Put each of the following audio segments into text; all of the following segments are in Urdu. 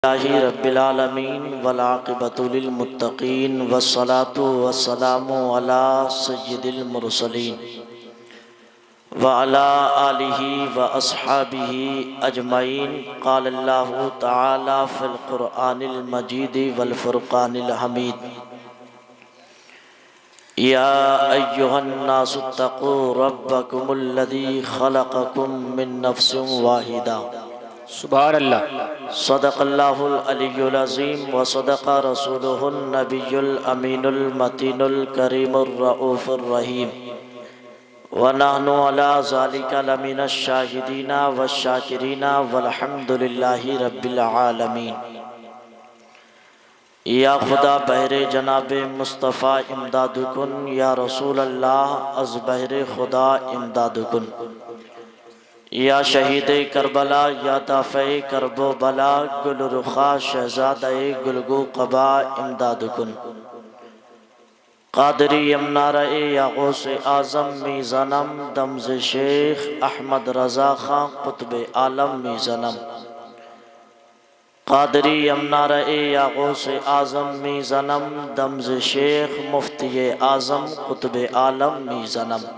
اللہ رب العالمین والعاقبۃ للمتقین والصلاة والسلام علی سید المرسلین وعلی آلہ واصحابہ اجمعین۔ قال اللہ تعالی فی القرآن المجید والفرقان الحمید: یا ایہا الناس اتقوا ربکم الذی خلقکم من نفس واحدہ۔ سبحان اللہ۔ صدق اللہ العلی العظیم وصدق رسولہ النبی الامین المتین الکریم الرؤوف الرحیم، ونحن علی ذلک لمن الشاہدین والشاکرین والحمد للہ رب العالمین۔ یا خدا بہر جناب مصطفیٰ امداد کن، یا رسول اللہ از بہر خدا امداد کن۔ یا شہید کربلا، یا دافع کرب و بلا، گل رخا شہزادہ گلگو قبا امداد کن۔ قادری یمنارہ یا غوث اعظم میزنم، دمز شیخ احمد رضا خان قطب عالم میزنم۔ قادری یمنارہ یا غوث اعظم میزنم، دمز شیخ مفتی اعظم قطب عالم میزنم۔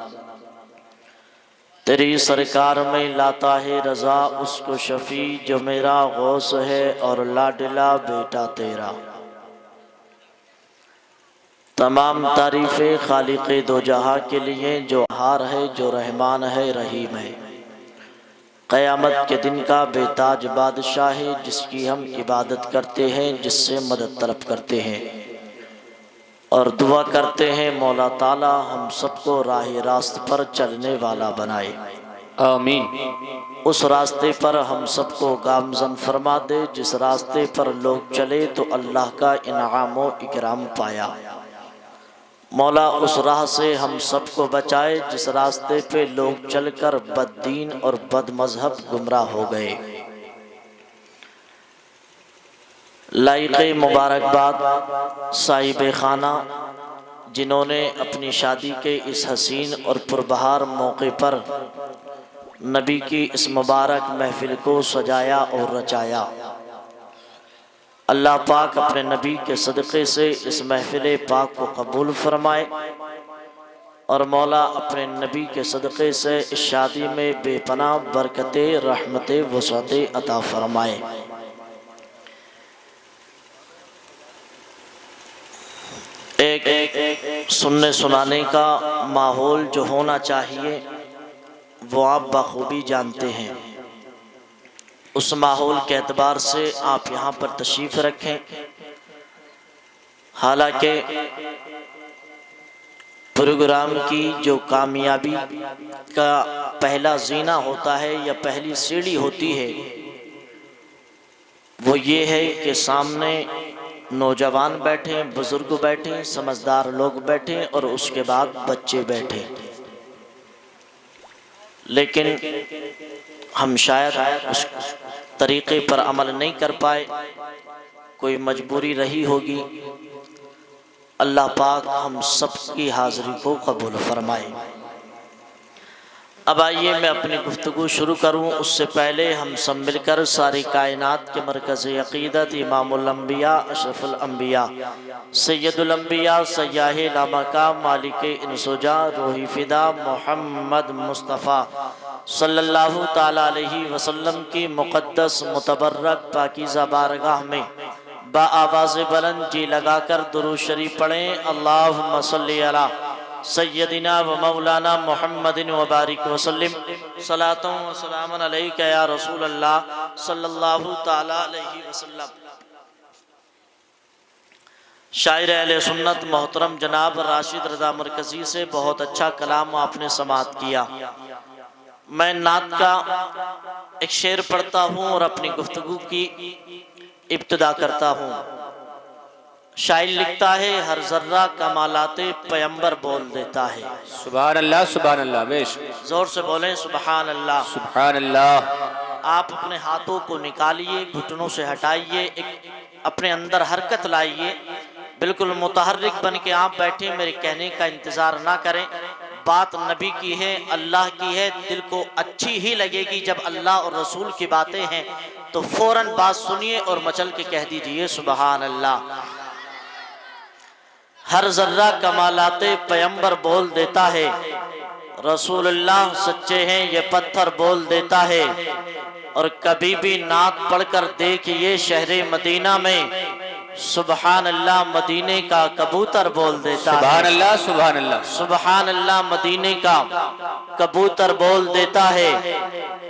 تیری سرکار میں لاتا ہے رضا اس کو شفیع جو میرا غوث ہے اور لاڈلا بیٹا تیرا۔ تمام تعریف خالق دو جہاں کے لیے جو ہار ہے، جو رحمان ہے، رحیم ہے۔ قیامت کے دن کا بے تاج بادشاہ ہے، جس کی ہم عبادت کرتے ہیں، جس سے مدد طلب کرتے ہیں اور دعا کرتے ہیں مولا تعالی ہم سب کو راہ راست پر چلنے والا بنائے، آمین۔ اس راستے پر ہم سب کو گامزن فرما دے جس راستے پر لوگ چلے تو اللہ کا انعام و اکرام پایا۔ مولا اس راہ سے ہم سب کو بچائے جس راستے پہ لوگ چل کر بد دین اور بد مذہب گمراہ ہو گئے۔ لائق مبارکباد صاحب خانہ جنہوں نے اپنی شادی کے اس حسین اور پربہار موقع پر نبی کی اس مبارک محفل کو سجایا اور رچایا، اللہ پاک اپنے نبی کے صدقے سے اس محفل پاک کو قبول فرمائے اور مولا اپنے نبی کے صدقے سے اس شادی میں بے پناہ برکت رحمت وسعت عطا فرمائے۔ ایک سننے سنانے کا ماحول جو ہونا چاہیے وہ آپ بخوبی جانتے ہیں، اس ماحول کے اعتبار سے آپ یہاں پر تشریف رکھیں۔ حالانکہ پروگرام کی جو کامیابی کا پہلا زینہ ہوتا ہے یا پہلی سیڑھی ہوتی ہے وہ یہ ہے کہ سامنے نوجوان بیٹھیں، بزرگ بیٹھیں، سمجھدار لوگ بیٹھیں اور اس کے بعد بچے بیٹھیں، لیکن ہم شاید اس طریقے پر عمل نہیں کر پائے، کوئی مجبوری رہی ہوگی۔ اللہ پاک ہم سب کی حاضری کو قبول فرمائے۔ اب آئیے میں اپنی گفتگو شروع کروں، اس سے پہلے ہم سب مل کر ساری کائنات کے مرکز عقیدت امام الانبیاء اشرف الانبیاء سید الانبیاء سیاہ لامکان مالک انس و جاں روحی فدا محمد مصطفیٰ صلی اللہ تعالی علیہ وسلم کی مقدس متبرک پاکیزہ بارگاہ میں با آواز بلند جی لگا کر درود شریف پڑھیں۔ اللہم صلی علی سیدنا و مولانا محمد و بارک وسلم، صلاۃ و سلام علیک یا رسول اللہ صلی اللہ تعالی علیہ وسلم۔ شاعر اہل سنت محترم جناب راشد رضا مرکزی سے بہت اچھا کلام آپ نے سماعت کیا۔ میں نعت کا ایک شعر پڑھتا ہوں اور اپنی گفتگو کی ابتدا کرتا ہوں۔ شاعر لکھتا ہے ہر ذرہ کمالات پیمبر بول دیتا ہے۔ سبحان اللہ، سبحان اللہ، بیش زور سے بولیں سبحان اللہ۔ سبحان اللہ۔ آپ اپنے ہاتھوں کو نکالیے، گھٹنوں سے ہٹائیے، ایک اپنے اندر حرکت لائیے، بالکل متحرک بن کے آپ بیٹھیں، میرے کہنے کا انتظار نہ کریں۔ بات نبی کی ہے، اللہ کی ہے، دل کو اچھی ہی لگے گی جب اللہ اور رسول کی باتیں ہیں تو فوراً بات سنیے اور مچل کے کہہ دیجئے سبحان اللہ۔ ہر ذرہ کمالات پیمبر بول دیتا ہے، رسول اللہ سچے ہیں یہ پتھر بول دیتا ہے۔ اور کبھی بھی نعت پڑھ کر دیکھئے شہر مدینہ میں، سبحان اللہ مدینے کا کبوتر بول دیتا ہے۔ سبحان اللہ سبحان اللہ سبحان اللہ مدینے کا کبوتر بول دیتا ہے۔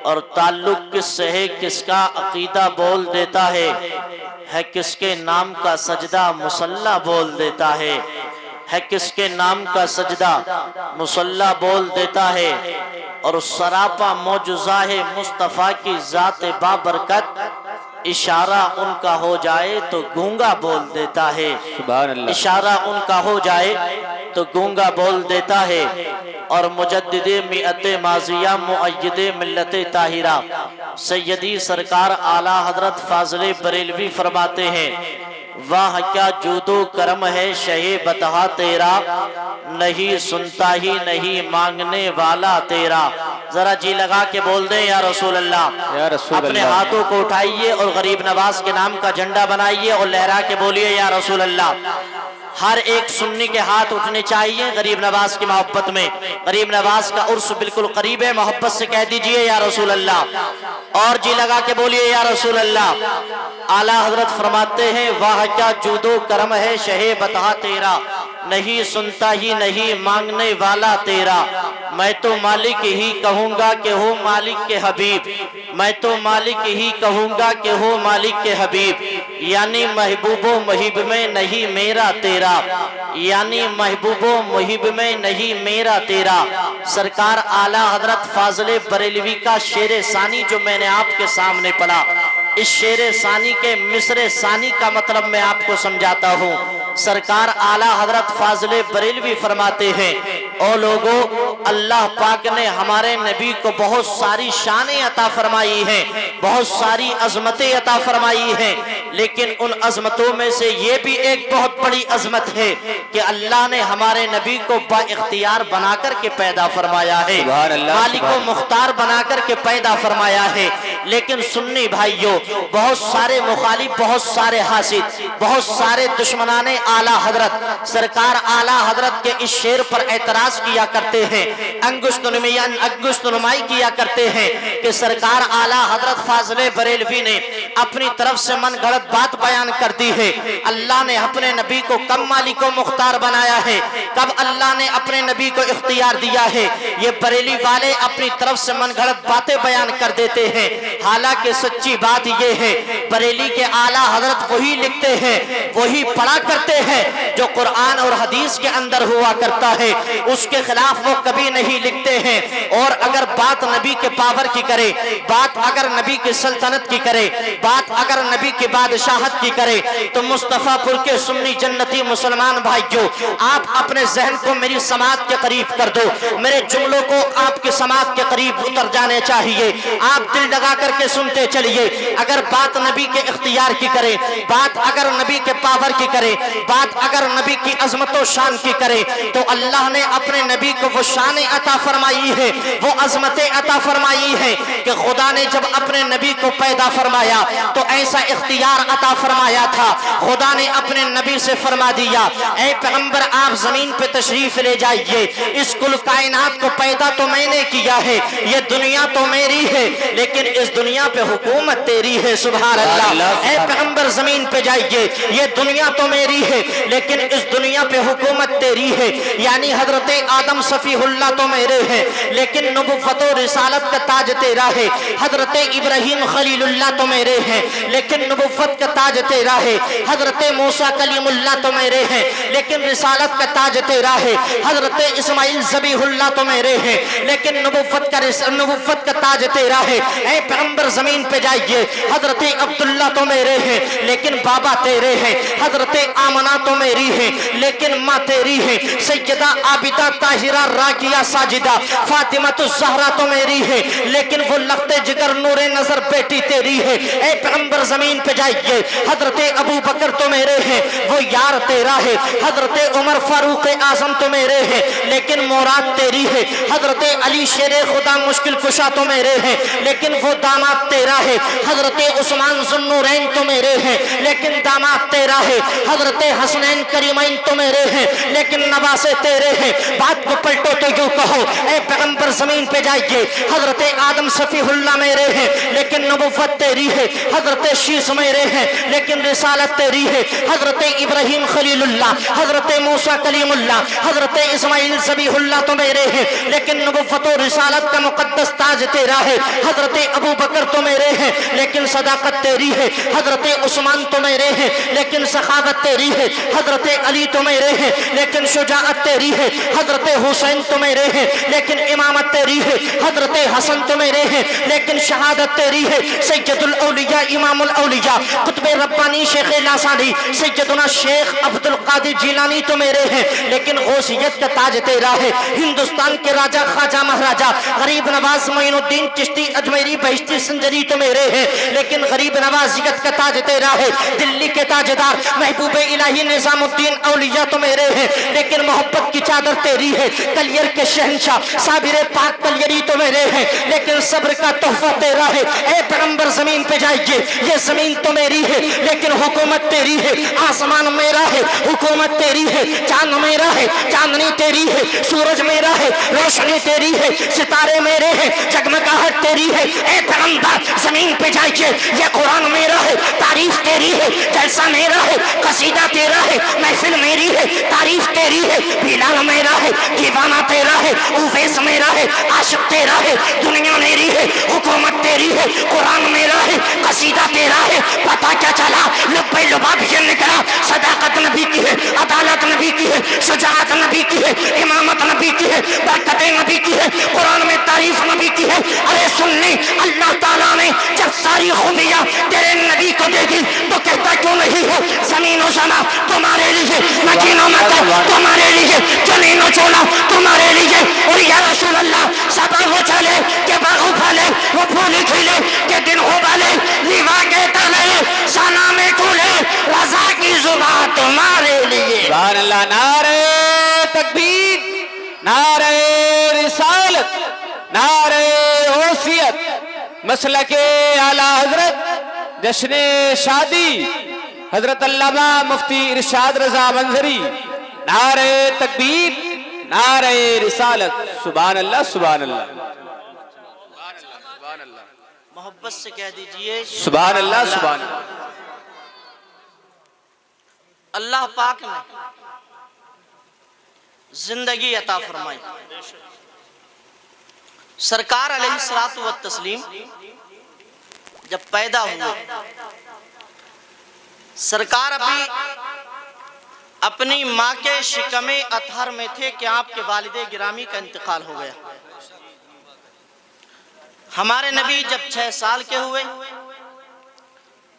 اور تعلق کس سے ہے کس کا عقیدہ بول دیتا ہے کس کے نام کا سجدہ مصلی بول دیتا ہے کس کے نام کا سجدہ مصلی بول دیتا ہے۔ اور سراپا معجزہ ہے مصطفیٰ کی ذات بابرکت، اشارہ ان کا ہو جائے تو گونگا بول دیتا ہے۔ سبحان اللہ اشارہ ان کا ہو جائے تو گونگا بول دیتا ہے۔ اور مجدد مئت ماضیہ مؤید ملت طاہرہ سیدی سرکار اعلیٰ حضرت فاضل بریلوی فرماتے ہیں، واہ کیا جود و کرم ہے شہ بتہا تیرا، نہیں سنتا ہی نہیں مانگنے والا تیرا۔ ذرا جی لگا کے بول دیں یا رسول اللہ۔ یا رسول اپنے اللہ۔ ہاتھوں کو اٹھائیے اور غریب نواز کے نام کا جھنڈا بنائیے اور لہرا کے بولیے یا رسول اللہ۔ ہر ایک سنی کے ہاتھ اٹھنے چاہیے غریب نواز کی محبت میں۔ غریب نواز کا عرس بالکل قریب ہے، محبت سے کہہ دیجئے یا رسول اللہ۔ اور جی لگا کے بولیے یا رسول اللہ۔ اعلیٰ حضرت فرماتے ہیں، واہ کیا جود و کرم ہے شہ بتہا تیرا، نہیں سنتا ہی نہیں مانگنے والا تیرا۔ میں تو مالک ہی کہوں گا کہ ہو مالک کے حبیب، میں تو مالک ہی کہوں گا کہ ہو مالک کے حبیب، یعنی محبوب و محب میں نہیں میرا تیرا، یعنی محبوب و محب میں نہیں میرا تیرا۔ سرکار اعلیٰ حضرت فاضل بریلوی کا شعر ثانی جو میں نے آپ کے سامنے پڑھا، اس شعر ثانی کے مصر ثانی کا مطلب میں آپ کو سمجھاتا ہوں۔ سرکار اعلیٰ حضرت فاضل بریلوی فرماتے ہیں، او لوگو اللہ پاک نے ہمارے نبی کو بہت ساری شانیں عطا فرمائی ہیں، بہت ساری عظمتیں عطا فرمائی ہیں، لیکن ان عظمتوں میں سے یہ بھی ایک بہت بڑی عظمت ہے کہ اللہ نے ہمارے نبی کو با اختیار بنا کر کے پیدا فرمایا ہے، سبحان اللہ، مالک و مختار بنا کر کے پیدا فرمایا ہے۔ لیکن سنی بھائیوں، بہت سارے مخالف، بہت سارے حاسد، بہت سارے دشمنان اعلیٰ حضرت سرکار اعلیٰ حضرت کے اس شعر پر اعتراض کیا کرتے ہیں، انگشت نمائی کیا کرتے ہیں کہ سرکار اعلیٰ حضرت فاضل بریلوی نے اپنی طرف سے من گھڑت بات بیان کر دی ہے۔ اللہ نے اپنے نبی کو کب مالک و مختار بنایا ہے، کب اللہ نے اپنے نبی کو اختیار دیا ہے؟ یہ بریلی والے اپنی طرف سے من گھڑت باتیں بیان کر دیتے ہیں، حالانکہ سچی بات یہ ہے بریلی کے اعلیٰ حضرت وہی لکھتے ہیں، وہی پڑھا کرتے ہیں جو قرآن اور حدیث کے اندر ہوا کرتا ہے، اس کے خلاف وہ کبھی نہیں لکھتے ہیں۔ اور اگر بات نبی کے پاور کی کرے، بات اگر نبی کی سلطنت کی کرے، بات اگر نبی کی بادشاہت کی کرے، تو مصطفیٰ پور کے سنی جنتی مسلمان بھائیوں، آپ اپنے ذہن کو میری سماعت کے قریب کر دو، میرے جملوں کو آپ کی سماعت کے قریب اتر جانے چاہیے، آپ دل لگا کر کے سنتے چلیے۔ اگر بات نبی کے اختیار کی کرے، بات اگر نبی کے پاور کی کرے، بات اگر نبی کی عظمت و شان کی کرے، تو اللہ نے اپنے نبی کو وہ شان عطا فرمائی ہے، وہ عظمتیں عطا فرمائی ہے کہ خدا نے جب اپنے نبی کو پیدا فرمایا تو ایسا اختیار عطا فرمایا تھا، خدا نے اپنے نبی سے فرما دیا، اے پیغمبر آپ زمین پہ تشریف لے جائیے، اس کل کائنات کو پیدا تو میں نے کیا ہے، یہ دنیا تو میری ہے، لیکن اس دنیا پہ حکومت تیری ہے، سبحان اللہ۔ اے پیغمبر زمین پہ جائیے، یہ دنیا تو میری ہے، لیکن اس دنیا پہ حکومت تیری ہے، یعنی حضرت آدم صفی اللہ تو میرے ہیں، لیکن نبوت و رسالت کا تاج تیرا ہے، حضرت ابراہیم خلیل اللہ تو میرے ہیں، لیکن نبوت کا تاج تیرا ہے، حضرت موسیٰ کلیم اللہ تو میرے ہیں، لیکن رسالت کا تاج تیرا ہے، حضرت اسماعیل ذبیح اللہ تو میرے ہیں، لیکن نبوت کا تاج تیرا ہے۔ اے پیغمبر زمین پہ جائیے، حضرت عبداللہ تو میرے ہیں، لیکن بابا میرے ہیں، حضرت آمنہ تو میری ہے لیکن ماں تیری ہے، سیدہ عابدہ طاہرہ راکیہ ساجدہ فاطمہ الزہرا تو میری ہے لیکن وہ لخت جگر نور نظر بیٹی تیری ہے۔ اے پیغمبر زمین پہ جائیے، حضرت ابو بکر تو میرے ہیں وہ یار تیرا ہے، حضرت عمر فاروق اعظم تو میرے ہیں لیکن مراد تیری ہے، حضرت علی شیر خدا مشکل کشا تو میرے ہیں لیکن وہ داماد تیرا ہے، حضرت عثمان ذو النورین تو میرے ہیں لیکن داماد تیرا ہے، حضرت حسنین کریمین تو میرے ہیں لیکن نواسے تیرے ہیں۔ بات کو پلٹو تو یوں کہو، اے پیغمبر زمین پہ جائیے، حضرت آدم صفیح اللہ میرے ہیں لیکن نبوت تیری ہے، حضرت شیس میرے ہیں لیکن رسالت تیری ہے، حضرت ابراہیم خلیل اللہ، حضرت موسیٰ کلیم اللہ، حضرت اسماعیل ذبیح اللہ تو میرے ہیں لیکن نبوت و رسالت کا مقدس تاج تیرا ہے، حضرت ابو بکر تو میرے ہیں لیکن صداقت تیری ہے، حضرت عثمان تو میرے ہیں لیکن سخاوت تیری ہے، حضرت علی تو میرے ہیں لیکن شجاعت تیری ہے، حضرت حسین تو میرے ہیں لیکن امامت تیری ہے، حضرت حسن تو میرے ہیں لیکن شہادت تیری ہے، سید الاولیاء امام الاولیاء قطب ربانی شیخ لاسانی سیدنا شیخ عبد القادر جیلانی تو میرے ہیں لیکن غوثیت کا تاج تیرا ہے، ہندوستان کے راجہ خواجہ مہاراجہ غریب نواز معین الدین چشتی اجمیری بہشتی سنجری تو میرے ہیں لیکن غریب نوازیت کا تاج تیرا ہے، دلی کے تاجدار محبوب الہی نظام الدین اولیاء تو میرے ہیں لیکن محبت کی چادر تیری ہے، کلیر کے شہنشاہ صابر پاک کلیری تو میرے ہیں لیکن صبر کا تحفہ تیرا ہے۔ اے پیغمبر زمین پہ جائیے، یہ زمین تو میری ہے لیکن حکومت تیری ہے، آسمان میرا ہے حکومت تیری ہے، چاند میرا ہے چاندنی تیری ہے، سورج میرا ہے روشنی تیری ہے، ستارے میرے ہیں جگمگاہٹ تیری ہے۔ اے پیغمبر زمین پہ جائیے، یہ قرآن میرا ہے تعریف تیری ہے، جلسہ میرا ہے قصیدہ تیرا ہے، محفل میری ہے تعریف تیری ہے، بلال میرا ہے دیوانہ تیرا ہے، اویس میرا ہے عاشق تیرا ہے، دنیا میری ہے حکومت تیری ہے، قرآن میرا ہے قصیدہ تیرا ہے۔ پتہ کیا چلا؟ لبے لباب یہ نکلا، صداقت نبی کی ہے، عدالت نبی کی ہے، شجاعت نبی کی ہے، امامت نبی کی ہے، برکت نبی کی ہے، قرآن میں تعریف نبی کی ہے۔ ارے سننی، اللہ تعالیٰ نے جب ساری خوبیاں تیرے نبی کو دے دی تو کہتا کیوں نہیں ہے زمین و سما تمہارے لیے، مکین و مکہ تمہارے لیے، جنین و چولا تمہارے لیے، اور یا رسول اللہ سبا ہو چلے کہ باغ پھلے وہ پھولی کھلے کہ دن ہو بالے لیوا کے تلے سنا میں کھولے رضا کی زبان تمہارے لیے۔ سبحان اللہ، نعرہ تکبیر، نعرہ رسالت، نعرہ غوثیت، مسلک اعلیٰ حضرت، جشن شادی حضرت علامہ مفتی ارشاد رضا منظری، نعرہ تکبیر، نعرہ رسالت، سبحان اللہ سبحان اللہ، محبت سے کہہ دیجئے سبحان اللہ سبحان اللہ۔ اللہ پاک نے زندگی عطا فرمائی، سرکار علیہ الصلوۃ والتسلیم جب پیدا ہوئے، سرکار ابھی اپنی ماں کے شکم اطہر میں تھے کہ آپ کے والد گرامی کا انتقال ہو گیا۔ ہمارے نبی جب 6 سال کے ہوئے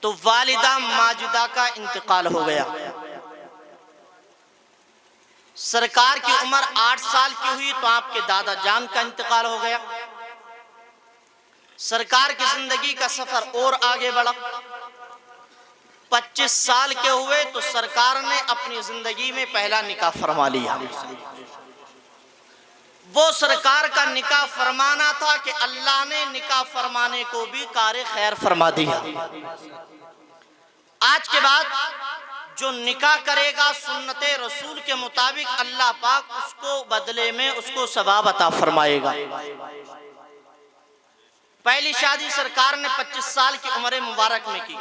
تو والدہ ماجدہ کا انتقال ہو گیا۔ سرکار کی عمر 8 سال کی ہوئی تو آپ کے دادا جان کا انتقال ہو گیا۔ سرکار کی زندگی کا سفر اور آگے بڑھا، 25 سال کے ہوئے تو سرکار نے اپنی زندگی میں پہلا نکاح فرما لیا۔ وہ سرکار کا نکاح فرمانا تھا کہ اللہ نے نکاح فرمانے کو بھی کار خیر فرما دیا۔ آج کے بعد جو نکاح کرے گا سنت رسول کے مطابق اللہ پاک اس کو بدلے میں اس کو ثواب عطا فرمائے گا۔ پہلی شادی سرکار نے 25 سال کی عمر مبارک میں کی۔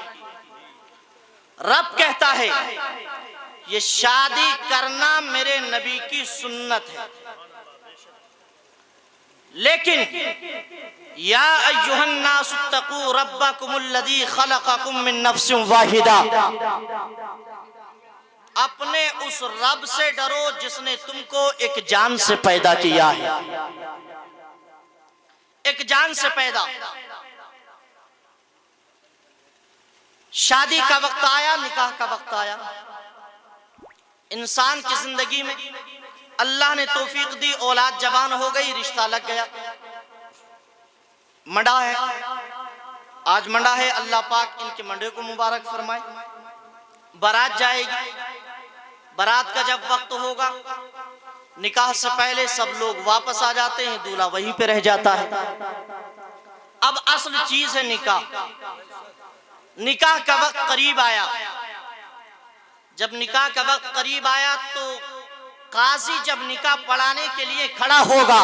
رب کہتا ہے یہ شادی کرنا میرے نبی کی سنت ہے، لیکن یا ایھا الناس اتقوا ربکم الذی خلقکم من نفس واحدہ، اپنے اس رب سے ڈرو جس نے تم کو ایک جان سے پیدا کیا ہے، ایک جان سے پیدا۔ شادی کا وقت آیا، نکاح کا وقت آیا. انسان کی زندگی میں اللہ نے توفیق دی، اولاد جوان ہو گئی، رشتہ لگ گیا. منڈا ہے، آج منڈا ہے، اللہ پاک ان کے منڈے کو مبارک فرمائے. بارات جائے گی، بارات کا جب وقت ہوگا، نکاح سے پہلے سب لوگ واپس آ جاتے ہیں، دولہا وہیں پہ رہ جاتا ہے. اب اصل چیز ہے نکاح. نکاح کا وقت قریب آیا. جب نکاح کا وقت قریب آیا تو قاضی جب نکاح پڑھانے کے لیے کھڑا ہوگا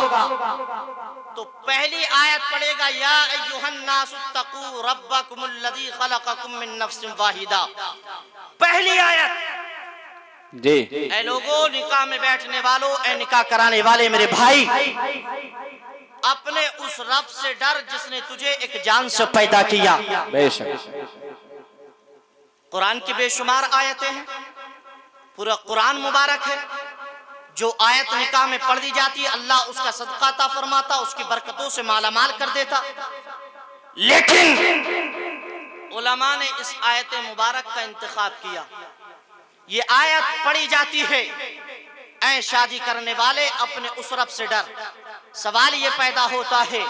تو پہلی آیت پڑھے گا، یا ایھا الناس اتقوا ربکم الذی خلقکم من نفس واحدہ. پہلی آیت. جی اے لوگوں، نکاح میں بیٹھنے والوں، اے نکاح کرانے والے میرے بھائی، اپنے اس رب سے ڈر جس نے تجھے ایک جان سے پیدا کیا. بے شک. قرآن کی بے شمار آیتیں ہیں، پورا قرآن مبارک ہے. جو آیت نکاح میں پڑھ دی جاتی ہے، اللہ اس کا صدقہ عطا فرماتا، اس کی برکتوں سے مالا مال کر دیتا. لیکن علماء نے اس آیت مبارک کا انتخاب کیا. یہ آیت پڑھی جاتی ہے، اے شادی کرنے والے اپنے اس رب سے ڈر. سوال یہ پیدا ہوتا ہے،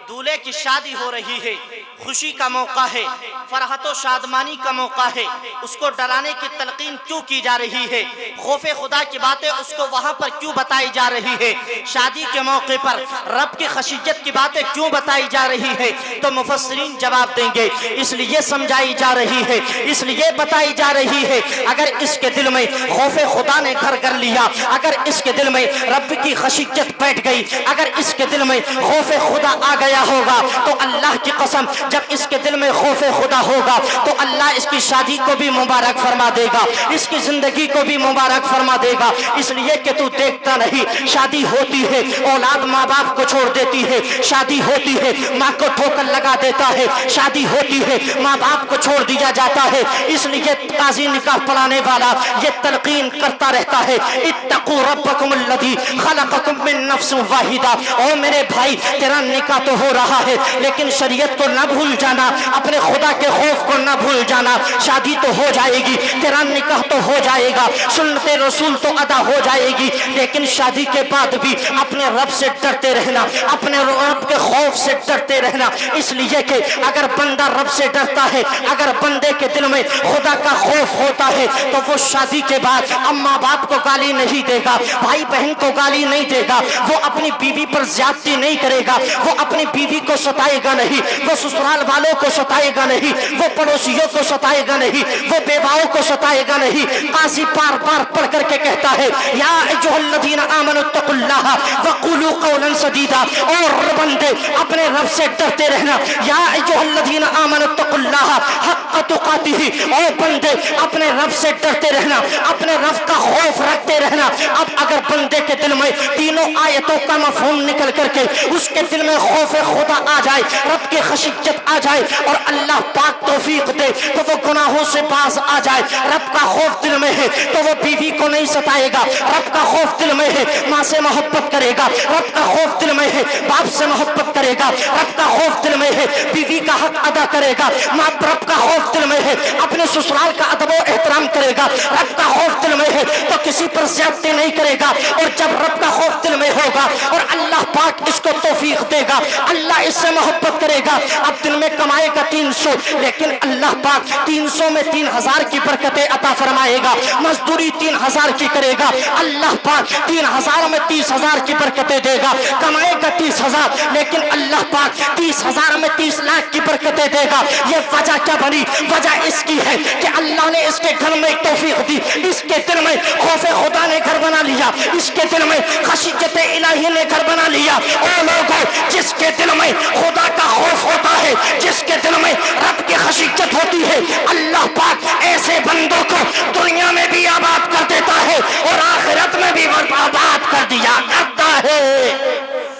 دولہے کی شادی ہو رہی ہے، خوشی کا موقع ہے، فرحت و شادمانی کا موقع ہے، اس کو ڈرانے کی تلقین کیوں کی جا رہی ہے؟ خوف خدا کی باتیں اس کو وہاں پر کیوں بتائی جا رہی ہے؟ شادی کے موقع پر رب کی خشیت کی باتیں کیوں بتائی جا رہی ہے؟ تو مفسرین جواب دیں گے، اس لیے سمجھائی جا رہی ہے، اس لیے بتائی جا رہی ہے. اگر اس کے دل میں خوف خدا نے گھر کر لیا، اگر اس کے دل میں رب کی خشیت بیٹھ گئی، اگر اس کے دل میں خوف خدا آ گیا ہوگا تو اللہ کی قسم جب اس کے دل میں خوف خدا ہوگا تو اللہ اس کی شادی کو بھی مبارک فرما دے گا، اس کی زندگی کو بھی مبارک فرما دے گا. اس لیے کہ تو دیکھتا نہیں، شادی ہوتی ہے، اولاد ماں باپ کو چھوڑ دیتی ہے، شادی ہوتی ہے، ماں کو ٹھوکر لگا دیتا ہے، شادی ہوتی ہے، ماں باپ کو چھوڑ دیا جاتا ہے. اس لیے قاضی نکاح پڑھانے والا یہ تلقین کرتا رہتا ہے، اتقوا ربکم الذی خلقکم من نفس واحدہ. او میرے بھائی، تیرا نکاح تو ہو رہا ہے لیکن شریعت کو نہ بھول جانا، اپنے خدا کے خوف کو نہ بھول جانا. شادی تو ہو جائے گی، تیرا نکاح تو ہو جائے گا، سنت رسول تو ادا ہو جائے گی، لیکن شادی کے بعد بھی اپنے رب سے ڈرتے رہنا، اپنے رب کے خوف سے ڈرتے رہنا. اس لیے کہ اگر بندہ رب سے ڈرتا ہے، اگر بندے کے دل میں خدا کا خوف ہوتا ہے تو وہ شادی کے بعد ماں باپ کو گالی نہیں دے گا، بھائی بہن کو گالی نہیں دے گا، وہ اپنی بیوی پر زیادتی نہیں کرے گا، وہ اپنی بیوی کو ستائے گا نہیں، وہ سسرال والوں کو ستائے گا نہیں، وہ پڑوسیوں کو ستائے گا نہیں، وہ بیواؤں کو ستائے گا نہیں. قاضی بار بار پڑھ کر کے کہتا ہے، یا ایھا الذین آمنوا اتقوا اللہ وقولوا قولا سدیدا. اور بندے اپنے رب سے ڈرتے رہنا. یا ایھا الذین آمنوا اتقوا اللہ حق تقاتہ. اور بندے اپنے رب سے ڈرتے رہنا، اپنے رب کا خوف رکھتے رہنا. اب اگر بندے کے دل میں تینوں آیتوں کا مفہوم نکل کر کے اس کے دل میں خوف خدا آ جائے، رب کی خشیت آ جائے اور اللہ پاک توفیق دے تو وہ گناہوں سے باز آ جائے. رب کا خوف دل میں ہے تو وہ بیوی کو نہیں ستائے گا، رب کا خوف دل میں ہے ماں سے محبت کرے گا، رب کا خوف دل میں ہے باپ سے محبت کرے گا، رب کا خوف دل میں ہے بیوی کا حق ادا کرے گا، ماں رب کا خوف دل میں ہے اپنے سسرال کا ادب و احترام کرے گا، رب کا خوف دل میں ہے تو کسی پر زیادتی نہیں کرے گا. اور جب رب کا خوف دل میں ہوگا اور اللہ پاک اس کو توفیق دے گا، اللہ اس سے محبت کرے گا. اب دن میں کمائے گا 300، لیکن اللہ پاک 300 میں 3000 کی برکتیں عطا فرمائے گا. مزدوری 3000 کی کرے گا، اللہ پاک 3000 میں 30000 کی برکتیں دے گا. کمائے گا 30000 لیکن اللہ پاک 30000 میں 30 لاکھ کی برکتیں دے گا. یہ وجہ کیا بنی؟ وجہ اس کی ہے کہ اللہ نے اس کے گھر میں توفیق دی، اس کے دل میں خوف خدا نے گھر بنا لیا، اس کے دل میں خشیت الہی نے گھر بنا لیا. او لوگوں، جس کے دل میں خدا کا خوف ہوتا ہے، جس کے دل میں رب کی خشیت ہوتی ہے، اللہ پاک ایسے بندوں کو دنیا میں بھی آباد کر دیتا ہے اور آخرت میں بھی آباد کر دیا کرتا ہے.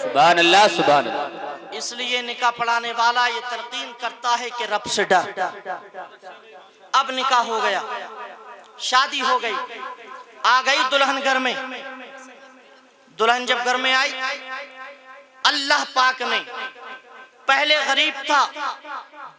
سبحان اللہ سبحان اللہ. اس لیے نکاح پڑھانے والا یہ تلقین کرتا ہے کہ رب سے ڈر. اب نکاح ہو گیا، شادی ہو گئی، آ گئی دلہن گھر میں. دلہن جب گھر میں آئی، اللہ پاک نے پہلے غریب تھا،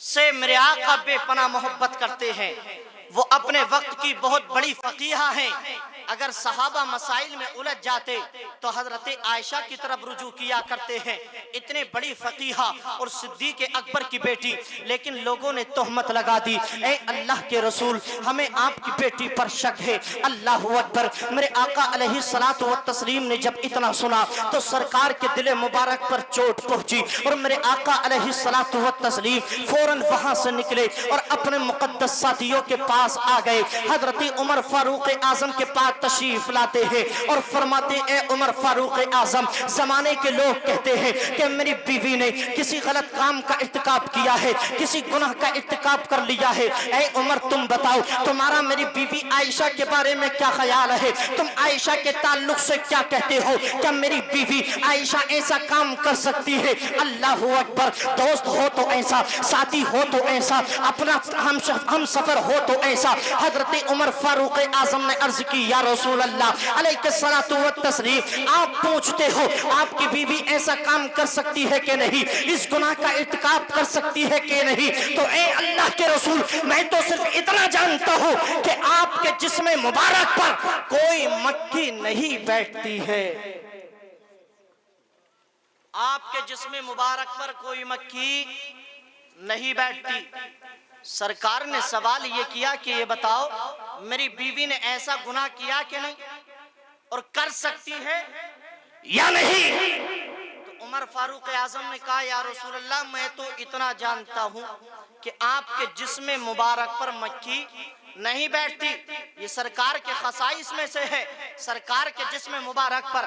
سے میرے آقا بے پناہ محبت کرتے ہیں، وہ اپنے وقت کی بہت بڑی فقیہہ ہیں۔ اگر صحابہ مسائل میں الجھ جاتے تو حضرت عائشہ کی طرف رجوع کیا کرتے ہیں، اتنے بڑی فقیہہ اور صدیق اکبر کی بیٹی، لیکن لوگوں نے تہمت لگا دی، اے اللہ کے رسول ہمیں آپ کی بیٹی پر شک ہے۔ اللہ اکبر۔ میرے آقا علیہ الصلوۃ والتسلیم نے جب اتنا سنا تو سرکار کے دل مبارک پر چوٹ پہنچی، اور میرے آقا علیہ الصلوۃ والتسلیم فوراً وہاں سے نکلے اور اپنے مقدس ساتھیوں کے پاس آ گئے۔ حضرت عمر فاروق اعظم کے پاس تشریف لاتے ہیں اور فرماتے اے عمر فاروق اعظم، زمانے کے لوگ کہتے ہیں کہ میری بیوی نے کسی غلط کام کا ارتکاب کیا ہے، کسی گناہ کا ارتکاب کر لیا ہے، اے عمر تم بتاؤ تمہارا میری بیوی عائشہ کے بارے میں کیا خیال ہے، تم عائشہ کے تعلق سے کیا کہتے ہو، کیا میری بیوی عائشہ ایسا کام کر سکتی ہے؟ اللہ اکبر۔ دوست ہو تو ایسا، ساتھی ہو تو ایسا، اپنا ہم سفر ہو تو ایسا۔ حضرت عمر فاروق اعظم نے عرض کی یا رسول اللہ علیہ الصلوۃ والتسلیم، آپ پوچھتے ہو آپ کی بیوی ایسا کام کر سکتی ہے کہ نہیں، اس گناہ کا ارتکاب کر سکتی ہے کہ نہیں؟ تو اے اللہ کے رسول میں تو صرف اتنا جانتا ہوں کہ آپ کے جسم مبارک پر کوئی مکھی نہیں بیٹھتی ہے، آپ کے جسم مبارک پر کوئی مکھی نہیں بیٹھتی۔ سرکار نے سوال یہ کیا کہ یہ بتاؤ میری بیوی نے ایسا گناہ کیا کہ نہیں اور کر سکتی ہے یا نہیں؟ تو عمر فاروق اعظم نے کہا یا رسول اللہ میں تو اتنا جانتا ہوں کہ آپ کے جسم مبارک پر مکھی نہیں بیٹھتی، یہ سرکار کے خصائص میں سے ہے، سرکار کے جسم مبارک پر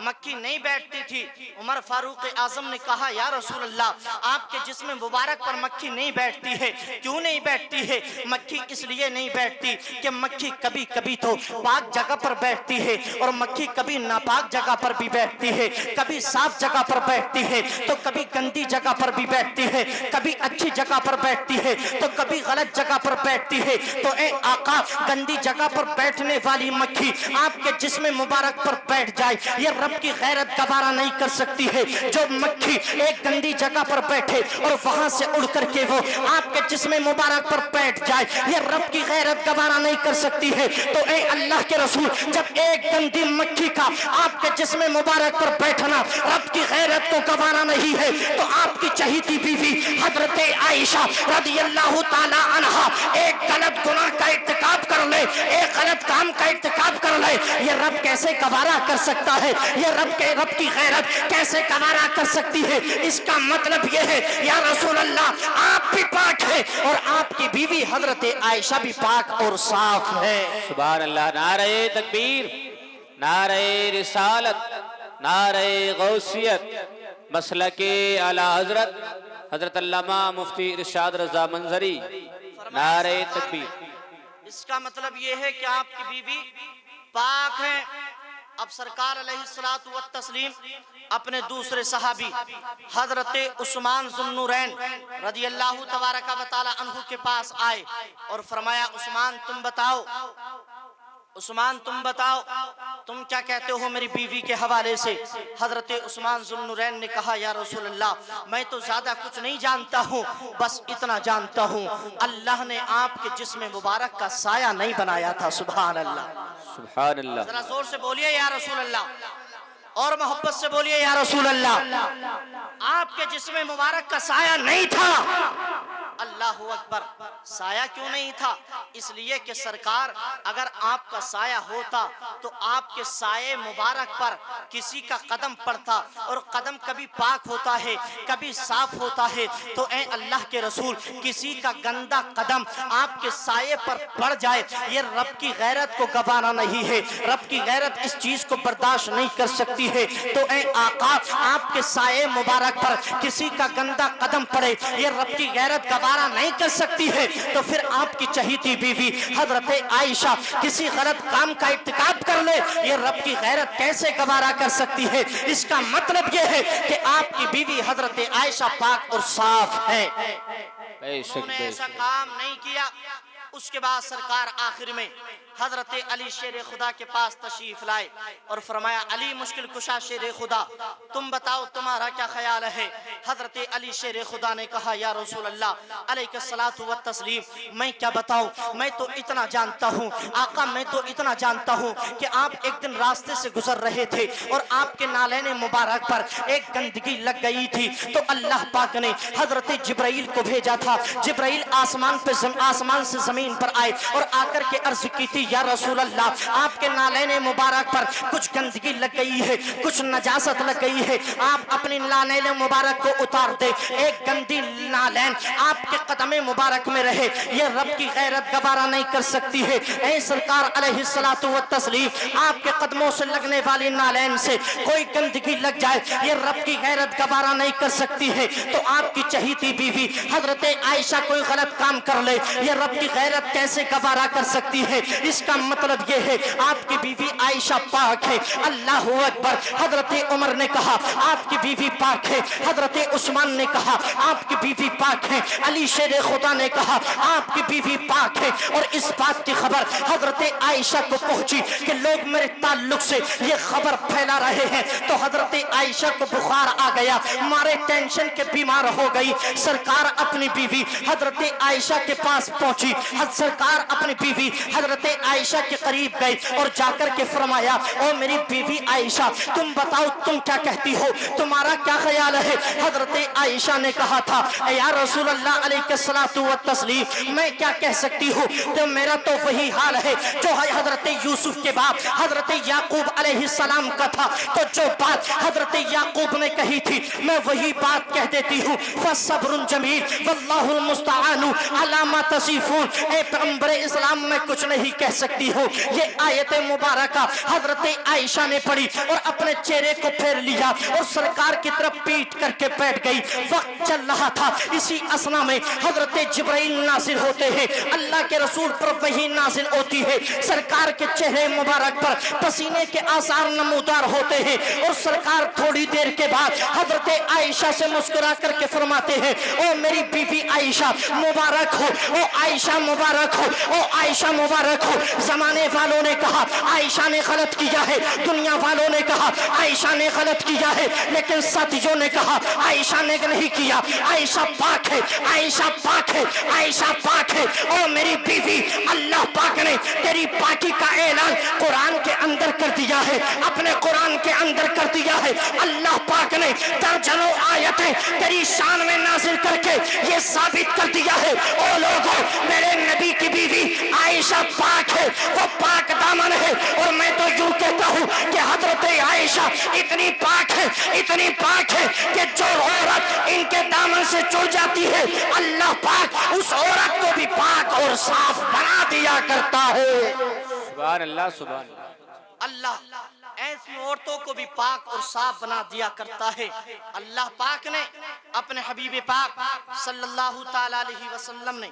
مکھی نہیں بیٹھتی تھی۔ عمر فاروق اعظم نے کہا یا رسول اللہ آپ کے جسم مبارک پر مکھی نہیں بیٹھتی ہے، کیوں نہیں بیٹھتی ہے؟ مکھی اس لیے نہیں بیٹھتی کہ مکھی کبھی کبھی تو پاک جگہ پر بیٹھتی ہے اور مکھی کبھی ناپاک جگہ پر بھی بیٹھتی ہے، کبھی صاف جگہ پر بیٹھتی ہے تو کبھی گندی جگہ پر بھی بیٹھتی ہے، کبھی اچھی جگہ پر بیٹھتی ہے تو کبھی غلط جگہ پر بیٹھتی ہے۔ تو اے آقا گندی جگہ پر بیٹھنے والی مکھی آپ کے جسم مبارک پر بیٹھ جائے، یہ رب کی غیرت گوارا نہیں کر سکتی ہے۔ جو مکھی ایک گندی جگہ پر بیٹھے اور وہاں سے اڑ کر کے وہ آپ کے جسم مبارک پر بیٹھ جائے، یہ رب کی غیرت گوارا نہیں کر سکتی ہے۔ تو اے اللہ کے رسول جب ایک گندی مکھی کا آپ کے جسم مبارک پر بیٹھنا رب کی غیرت کو گوارا نہیں ہے، تو آپ کی چہیتی بیوی حضرت عائشہ رضی اللہ تعالی عنہا ایک غلط گناہ کا ارتکاب کر لے، ایک غلط کام کا ارتکاب کر لے، یہ رب کیسے گوارا کر سکتا ہے؟ یہ رب کی غیرت کیسے گوارا کر سکتی ہے؟ اس کا مطلب یہ ہے یا رسول اللہ آپ بھی پاک ہے اور آپ کی بیوی حضرت عائشہ بھی پاک اور صاف ہے۔ سبحان اللہ۔ نعرہ تکبیر، نعرہ رسالت، نعرہ غوثیت، مسلک اعلی حضرت علامہ مفتی ارشاد رضا منظری، نعرہ تکبیر۔ اس کا مطلب یہ ہے کہ آپ کی بیوی پاک ہے۔ اب سرکار علیہ الصلوۃ والتسلیم اپنے دوسرے صحابی حضرت عثمان ذو النورین رضی اللہ تبارک و تعالی عنہ کے پاس آئے اور فرمایا عثمان تم بتاؤ، عثمان تم بتاؤ تم کیا کہتے ہو میری بیوی کے حوالے سے؟ حضرت عثمان ذو النورین نے کہا یا رسول اللہ میں تو زیادہ کچھ نہیں جانتا ہوں، بس اتنا جانتا ہوں اللہ نے آپ کے جسم مبارک کا سایہ نہیں بنایا تھا۔ سبحان اللہ، سبحان اللہ۔ ذرا زور سے بولیے یا رسول اللہ، اور محبت سے بولیے یا رسول اللہ، آپ کے جسم مبارک کا سایہ نہیں تھا۔ اللہ اکبر۔ سایہ کیوں نہیں تھا؟ اس لیے کہ سرکار اگر آپ کا سایہ ہوتا تو آپ کے سایہ مبارک پر کسی کا قدم پڑتا، اور قدم کبھی پاک ہوتا ہے کبھی صاف ہوتا ہے، تو اے اللہ کے رسول کسی کا گندا قدم آپ کے سایہ پر پڑ جائے یہ رب کی غیرت کو گوارا نہیں ہے، رب کی غیرت اس چیز کو برداشت نہیں کر سکتی ہے۔ تو اے آقا آپ کے سایہ مبارک پر کسی کا گندا قدم پڑے یہ رب کی غیرت گوارا نہیں کر سکتی ہے، تو پھر آپ کی چہیتی بیوی حضرت عائشہ کسی غلط کام کا ارتکاب کر لے یہ رب کی غیرت کیسے گوارا کر سکتی ہے؟ اس کا مطلب یہ ہے کہ آپ کی بیوی حضرت عائشہ پاک اور صاف ہے، انہوں نے ایسا کام نہیں کیا۔ اس کے بعد سرکار آخر میں حضرت علی شیر خدا کے پاس تشریف لائے اور فرمایا علی مشکل کشا شیر خدا تم بتاؤ تمہارا کیا خیال ہے؟ حضرت علی شیر خدا نے کہا یا رسول اللہ علیہ الصلوۃ والتسلیم میں کیا بتاؤں، میں تو اتنا جانتا ہوں آقا، میں تو اتنا جانتا ہوں کہ آپ ایک دن راستے سے گزر رہے تھے اور آپ کے نالین مبارک پر ایک گندگی لگ گئی تھی تو اللہ پاک نے حضرت جبرائیل کو بھیجا تھا، جبرائیل آسمان سے زمین پر آئے اور آ کر کے عرض کی تھی یا رسول اللہ آپ کے نالین مبارک پر کچھ گندگی لگ گئی ہے، کچھ نجاست لگ گئی ہے، آپ اپنی نالین مبارک کو اتار دے، ایک گندی نالین آپ کے قدم مبارک میں رہے، یہ رب کی غیرت گوارا نہیں کر سکتی ہے۔ اے سرکار علیہ الصلوۃ والتسلیم آپ کے قدموں سے لگنے والی نالین سے کوئی گندگی لگ جائے یہ رب کی غیرت گوارا نہیں کر سکتی ہے، تو آپ کی چہیتی بیوی حضرت عائشہ کوئی غلط کام کر لے یہ رب کی غیرت کیسے گوارا کر سکتی ہے؟ اس کا مطلب یہ ہے آپ کی بیوی عائشہ پاک ہے۔ اللہ اکبر۔ حضرت عمر نے کہا آپ کی بیوی پاک ہے، حضرت عثمان نے کہا آپ کی بیوی پاک ہے، علی شیر خدا نے کہا آپ کی بیوی پاک ہے، اور اس بات کی خبر حضرت عائشہ کو پہنچی کہ لوگ میرے تعلق سے یہ خبر پھیلا رہے ہیں، تو حضرت عائشہ کو بخار آ گیا، مارے ٹینشن کے بیمار ہو گئی۔ سرکار اپنی بیوی حضرت عائشہ کے پاس پہنچی، سرکار اپنی بیوی حضرت عائشہ کے قریب گئی اور جا کر کے فرمایا او میری بیوی عائشہ تم بتاؤ تم کیا کہتی ہو، تمہارا کیا خیال ہے؟ حضرت عائشہ نے کہا تھا یا رسول اللہ علیہ الصلوۃ والتسلیم میں کیا کہہ سکتی ہوں، تو میرا تو وہی حال ہے جو حضرت یوسف کے باپ حضرت یعقوب علیہ السلام کا تھا، تو جو بات حضرت یعقوب نے کہی تھی میں وہی بات کہہ دیتی ہوں، فصبر جمیل واللہ المستعان علی ما تصفون۔ اے پیغمبر اسلام میں کچھ نہیں کہہ سکتی ہوں۔ یہ آیت مبارکہ حضرت عائشہ نے پڑھی اور اپنے چہرے کو پھیر لیا اور سرکار کی طرف پیٹ کر کے بیٹھ گئی۔ وقت چل رہا تھا، اسی اسنا میں حضرت جبرائیل نازل ہوتے ہیں، اللہ کے رسول پر وحی نازل ہوتی ہے، سرکار کے چہرے مبارک پر پسینے کے آثار نمودار ہوتے ہیں، اور سرکار تھوڑی دیر کے بعد حضرت عائشہ سے مسکرا کر کے فرماتے ہیں او میری بیوی عائشہ مبارک ہو، او عائشہ مبارک ہو، او عائشہ مبارک ہو۔ زمانے والوں نے کہا عائشہ نے غلط کیا ہے، دنیا والوں نے کہا عائشہ نے غلط کیا ہے، لیکن ساتھیوں نے کہا عائشہ نے نہیں کیا، عائشہ پاک ہے، عائشہ پاک ہے، عائشہ پاک ہے۔ او میری بیوی اللہ پاک نے تیری پاکی کا اعلان قرآن کے اندر کر دیا ہے، اپنے قرآن کے اندر کر دیا ہے۔ اللہ پاک نے درجنوں آیتیں تیری شان میں نازل کر کے یہ ثابت کر دیا ہے او لوگوں میرے نبی کی بیوی عائشہ پاک ہے، وہ پاک دامن ہے، اور میں تو یوں کہتا ہوں کہ حضرت عائشہ اتنی پاک ہے، اتنی پاک ہے کہ جو عورت ان کے دامن سے جڑ جاتی ہے اللہ پاک اس عورت کو بھی پاک اور صاف بنا دیا کرتا ہے۔ سبحان اللہ سبحان اللہ۔ اللہ ایسی عورتوں کو بھی پاک اور صاف بنا دیا کرتا ہے۔ اللہ پاک نے اپنے حبیب پاک صلی اللہ تعالی علیہ وسلم نے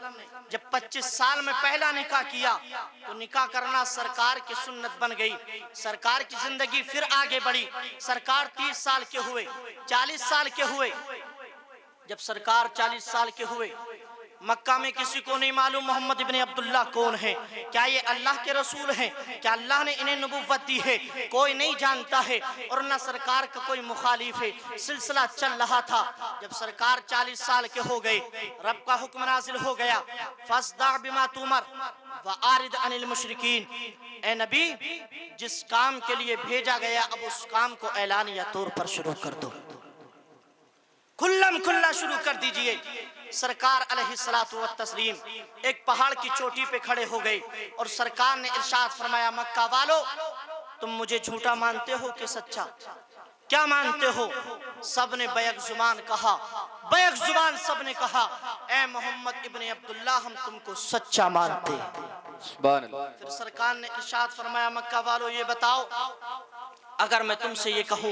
جب 25 سال میں پہلا نکاح کیا تو نکاح کرنا سرکار کی سنت بن گئی، سرکار کی زندگی پھر آگے بڑھی، سرکار 30 سال کے ہوئے، 40 سال کے ہوئے۔ جب سرکار 40 سال کے ہوئے مکہ میں کسی کو نہیں معلوم محمد ابن عبداللہ کون ہے، کیا یہ اللہ کے رسول ہیں، کیا اللہ نے انہیں نبوت دی ہے، کوئی نہیں جانتا ہے، اور نہ سرکار کا کوئی مخالف ہے۔ سلسلہ چل رہا تھا، جب سرکار 40 سال کے ہو گئے رب کا حکم نازل ہو گیا فَاصْدَعْ بِمَا تُؤْمَرْ وَأَعْرِضْ عَنِ الْمُشْرِكِينَ۔ اے نبی جس کام کے لیے بھیجا گیا اب اس کام کو اعلانیہ طور پر شروع کر دو، کھلم کھلا شروع کر دیجئے۔ سرکار علیہ الصلوۃ والتسلیم ایک پہاڑ کی چوٹی پہ کھڑے ہو گئے اور سرکار نے ارشاد فرمایا مکہ والو تم مجھے جھوٹا مانتے ہو کہ سچا، کیا مانتے ہو؟ سب نے بیک زبان کہا، بیک زبان سب نے کہا اے محمد ابن عبداللہ ہم تم کو سچا مانتے ہیں۔ سبحان اللہ پھر سرکار نے ارشاد فرمایا مکہ والو یہ بتاؤ اگر میں تم سے یہ کہوں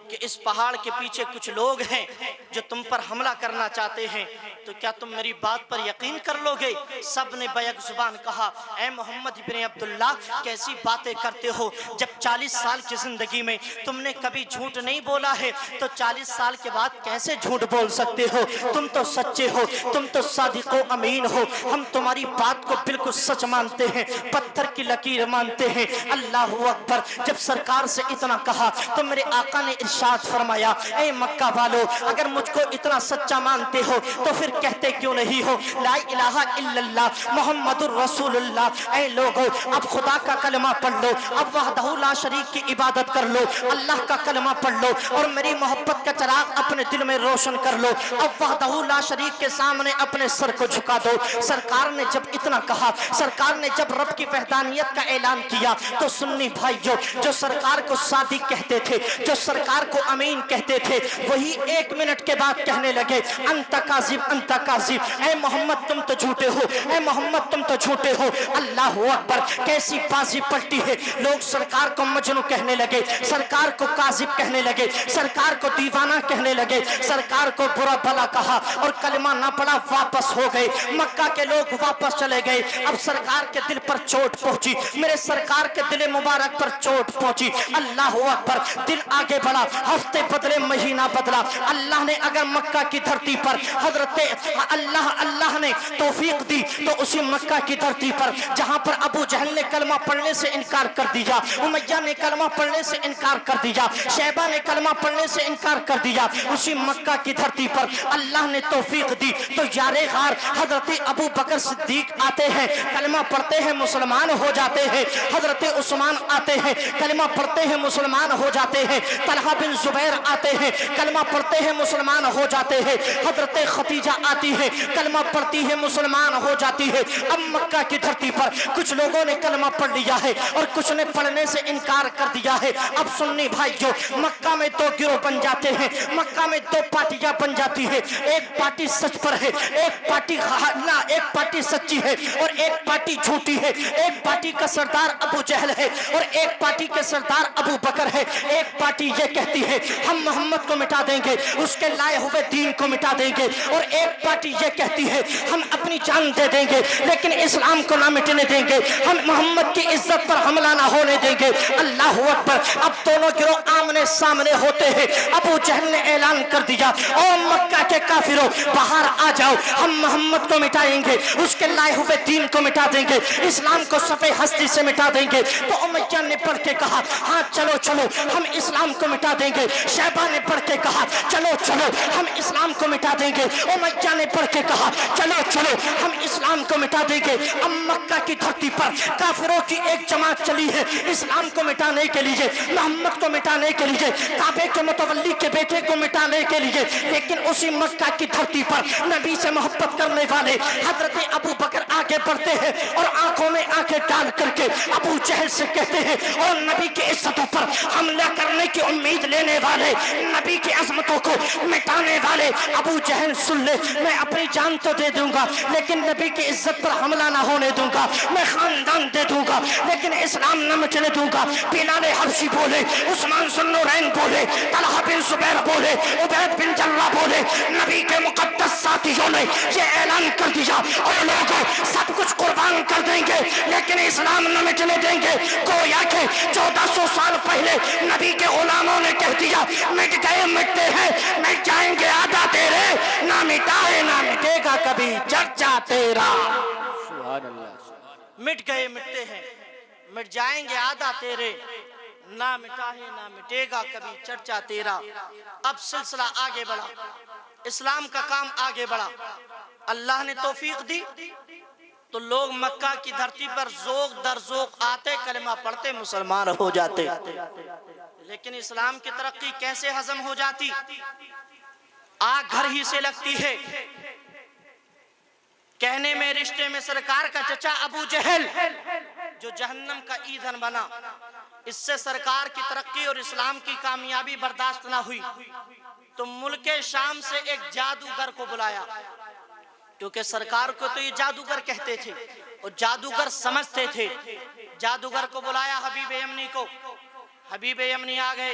کہ اس پہاڑ کے پیچھے کچھ لوگ ہیں جو تم پر حملہ کرنا چاہتے ہیں تو کیا تم میری بات پر یقین کر لو گے؟ سب نے بیک زبان کہا اے محمد ابن عبداللہ کیسی باتیں کرتے ہو، جب 40 سال کی زندگی میں تم نے کبھی جھوٹ نہیں بولا ہے تو 40 سال کے بعد کیسے جھوٹ بول سکتے ہو؟ تم تو سچے ہو، تم تو صادق و امین ہو، ہم تمہاری بات کو بالکل سچ مانتے ہیں، پتھر کی لکیر مانتے ہیں۔ اللہ اکبر۔ جب سرکار سے اتنا کہا تو میرے آقا نے ارشاد فرمایا اے مکہ والو اگر مجھ کو اتنا سچا مانتے ہو تو پھر کہتے کیوں نہیں ہو لا الہ الا اللہ محمد الرسول اللہ؟ اے لوگو اب خدا کا کلمہ پڑھ لو، اب وحدہ لا شریک کی عبادت کر لو، اللہ کا کلمہ پڑھ لو اور میری محبت کا چراغ اپنے دل میں روشن کر لو، اب وحدہ لا شریک کے سامنے اپنے سر کو جھکا دو۔ سرکار نے جب اتنا کہا، سرکار نے جب رب کی وحدانیت کا اعلان کیا تو سنی بھائیو جو سرکار کو صادق کہتے تھے، جو سرکار کو امین کہتے تھے، وہی 1 منٹ کے بعد کہنے لگے انت کاذب انت کاذب، اے محمد تم تو جھوٹے ہو، اے محمد تم تو جھوٹے ہو۔ اللہ اکبر۔ کیسی بازی پلٹی ہے، لوگ سرکار کو مجنون کہنے لگے، سرکار کو کاذب کہنے لگے، سرکار کو دیوانہ کہنے لگے، سرکار کو برا بھلا کہا اور کلمہ نہ پڑا، واپس ہو گئے۔ مکہ کے لوگ واپس چلے گئے۔ اب سرکار کے دل پر چوٹ پہنچی، میرے سرکار کے دل مبارک پر چوٹ پہنچی۔ اللہ اکبر۔ دل آگے بڑھا، ہفتے بدلے مہینہ بدلا۔ اللہ نے اگر مکہ کی دھرتی پر حضرت اللہ نے توفیق دی تو اسی مکہ کی دھرتی پر جہاں پر ابو جہل نے کلمہ پڑھنے سے انکار کر دیا، امیہ نے کلمہ پڑھنے سے انکار کر دیا، شیبہ نے کلمہ پڑھنے سے انکار کر دیا، اسی مکہ کی دھرتی پر اللہ نے توفیق دی تو یار غار حضرت ابو بکر صدیق آتے ہیں، کلمہ پڑھتے ہیں، مسلمان ہو جاتے ہیں۔ حضرت عثمان آتے ہیں، کلمہ پڑھتے ہیں، مسلمان ہو جاتے ہیں۔ طلحہ بن زبیر آتے ہیں، کلمہ پڑھتے ہیں، مسلمان ہو جاتے ہیں۔ حضرت خدیجہ آتی ہے، کلمہ پڑھتی ہے، مسلمان ہو جاتی ہے۔ اب مکہ کی دھرتی پر کچھ لوگوں نے کلمہ پڑھ لیا ہے اور کچھ نے پڑھنے سے انکار کر دیا ہے۔ اب سنی بھائیو مکہ میں 2 گروہ بن جاتے ہیں، مکہ میں 2 پارٹیاں بن جاتی ہے، ایک پارٹی سچ پر ہے، ایک پارٹی سچی ہے اور ایک پارٹی جھوٹی ہے۔ ایک پارٹی کا سردار ابو جہل ہے اور ایک پارٹی کے سردار ابو بکر ہے۔ ایک پارٹی یہ کہتی ہے ہم محمد کو مٹا دیں گے، اس کے لائے ہوئے دین کو مٹا دیں گے، اور ایک پارٹی یہ کہتی ہے ہم اپنی جان دے دیں گے لیکن اسلام کو نہ مٹنے دیں گے، ہم محمد کی عزت پر حملہ نہ ہونے دیں گے۔ اللہ اکبر۔ اب دونوں گروہ آمنے سامنے ہوتے ہیں۔ ابو جہل نے اعلان کر دیا او مکہ کے کافروں باہر آ جاؤ، ہم محمد کو مٹائیں گے، اس کے لائے ہوئے دین کو مٹا دیں گے، اسلام کو صفحہ ہستی سے مٹا دیں گے۔ تو امیہ نے پڑھ کے کہا ہاں چلو چلو ہم اسلام کو مٹا دیں گے۔ شیبہ نے پڑھ کے کہا چلو چلو ہم اسلام کو مٹا دیں گے۔ امیہ نے پڑھ کے کہا چلو چلو ہم اسلام کو مٹا دیں گے۔ اب مکہ کی دھرتی پر کافروں کی ایک جماعت چلی ہے اسلام کو مٹانے کے لیے، محمد کو مٹانے کے لیے، کعبے کے متولی کے بیٹے کو مٹانے کے لیے، لیکن اسی مکہ کی دھرتی پر نبی سے محبت کرنے والے حضرت ابو بکر آگے بڑھتے ہیں اور آنکھوں میں آنکھیں ڈال کر کے ابو جہل سے کہتے ہیں اور نبی کی عزتوں پر حملہ کرنے کی امید لینے والے، نبی کی عظمتوں کو مٹانے والے، ابو جہل سن لے میں اپنی جان تو دے دوں گا لیکن نبی کی عزت پر حملہ نہ ہونے دوں گا، میں خاندان دے دوں گا لیکن اسلام نہ مٹنے دوں گا۔ بلال حبشی بولے، عثمان ذوالنورین بولے، طلحہ بن زبیر بولے، عبید بن جرہ بولے، نبی کے مقدس ساتھیوں نے یہ اعلان کر دیا اور لوگوں سب کچھ قربان کر دیں گے لیکن اسلام نہ مٹنے دیں گے۔ گویا کہ 1400 سال پہلے نبی کے غلاموں نے کہہ دیا مٹ گئے مٹتے ہیں، مٹ جائیں گے آدھا تیرے، نہ مٹائے نہ مٹے گا کبھی چرچا تیرا۔ سبحان اللہ۔ مٹ گئے مٹتے ہیں، مٹ جائیں گے آدھا تیرے، نہ مٹا ہے نہ مٹے گا کبھی چرچا تیرا۔ اب سلسلہ آگے بڑھا، اسلام کا کام آگے بڑھا، اللہ نے توفیق دی تو لوگ مکہ کی دھرتی پر ذوق در ذوق آتے، کلمہ پڑھتے، مسلمان ہو جاتے۔ لیکن اسلام کی ترقی کیسے ہضم ہو جاتی؟ آگ گھر ہی سے لگتی ہے۔ کہنے میں رشتے میں سرکار کا چچا ابو جہل جو جہنم کا ایندھن بنا، اس سے سرکار کی ترقی اور اسلام کی کامیابی برداشت نہ ہوئی تو ملک شام سے ایک جادوگر کو بلایا، کیونکہ سرکار کو تو یہ جادوگر کہتے تھے وہ جادوگر سمجھتے تھے. جادوگر کو بلایا حبیب یمنی کو. حبیب یمنی آ گئے,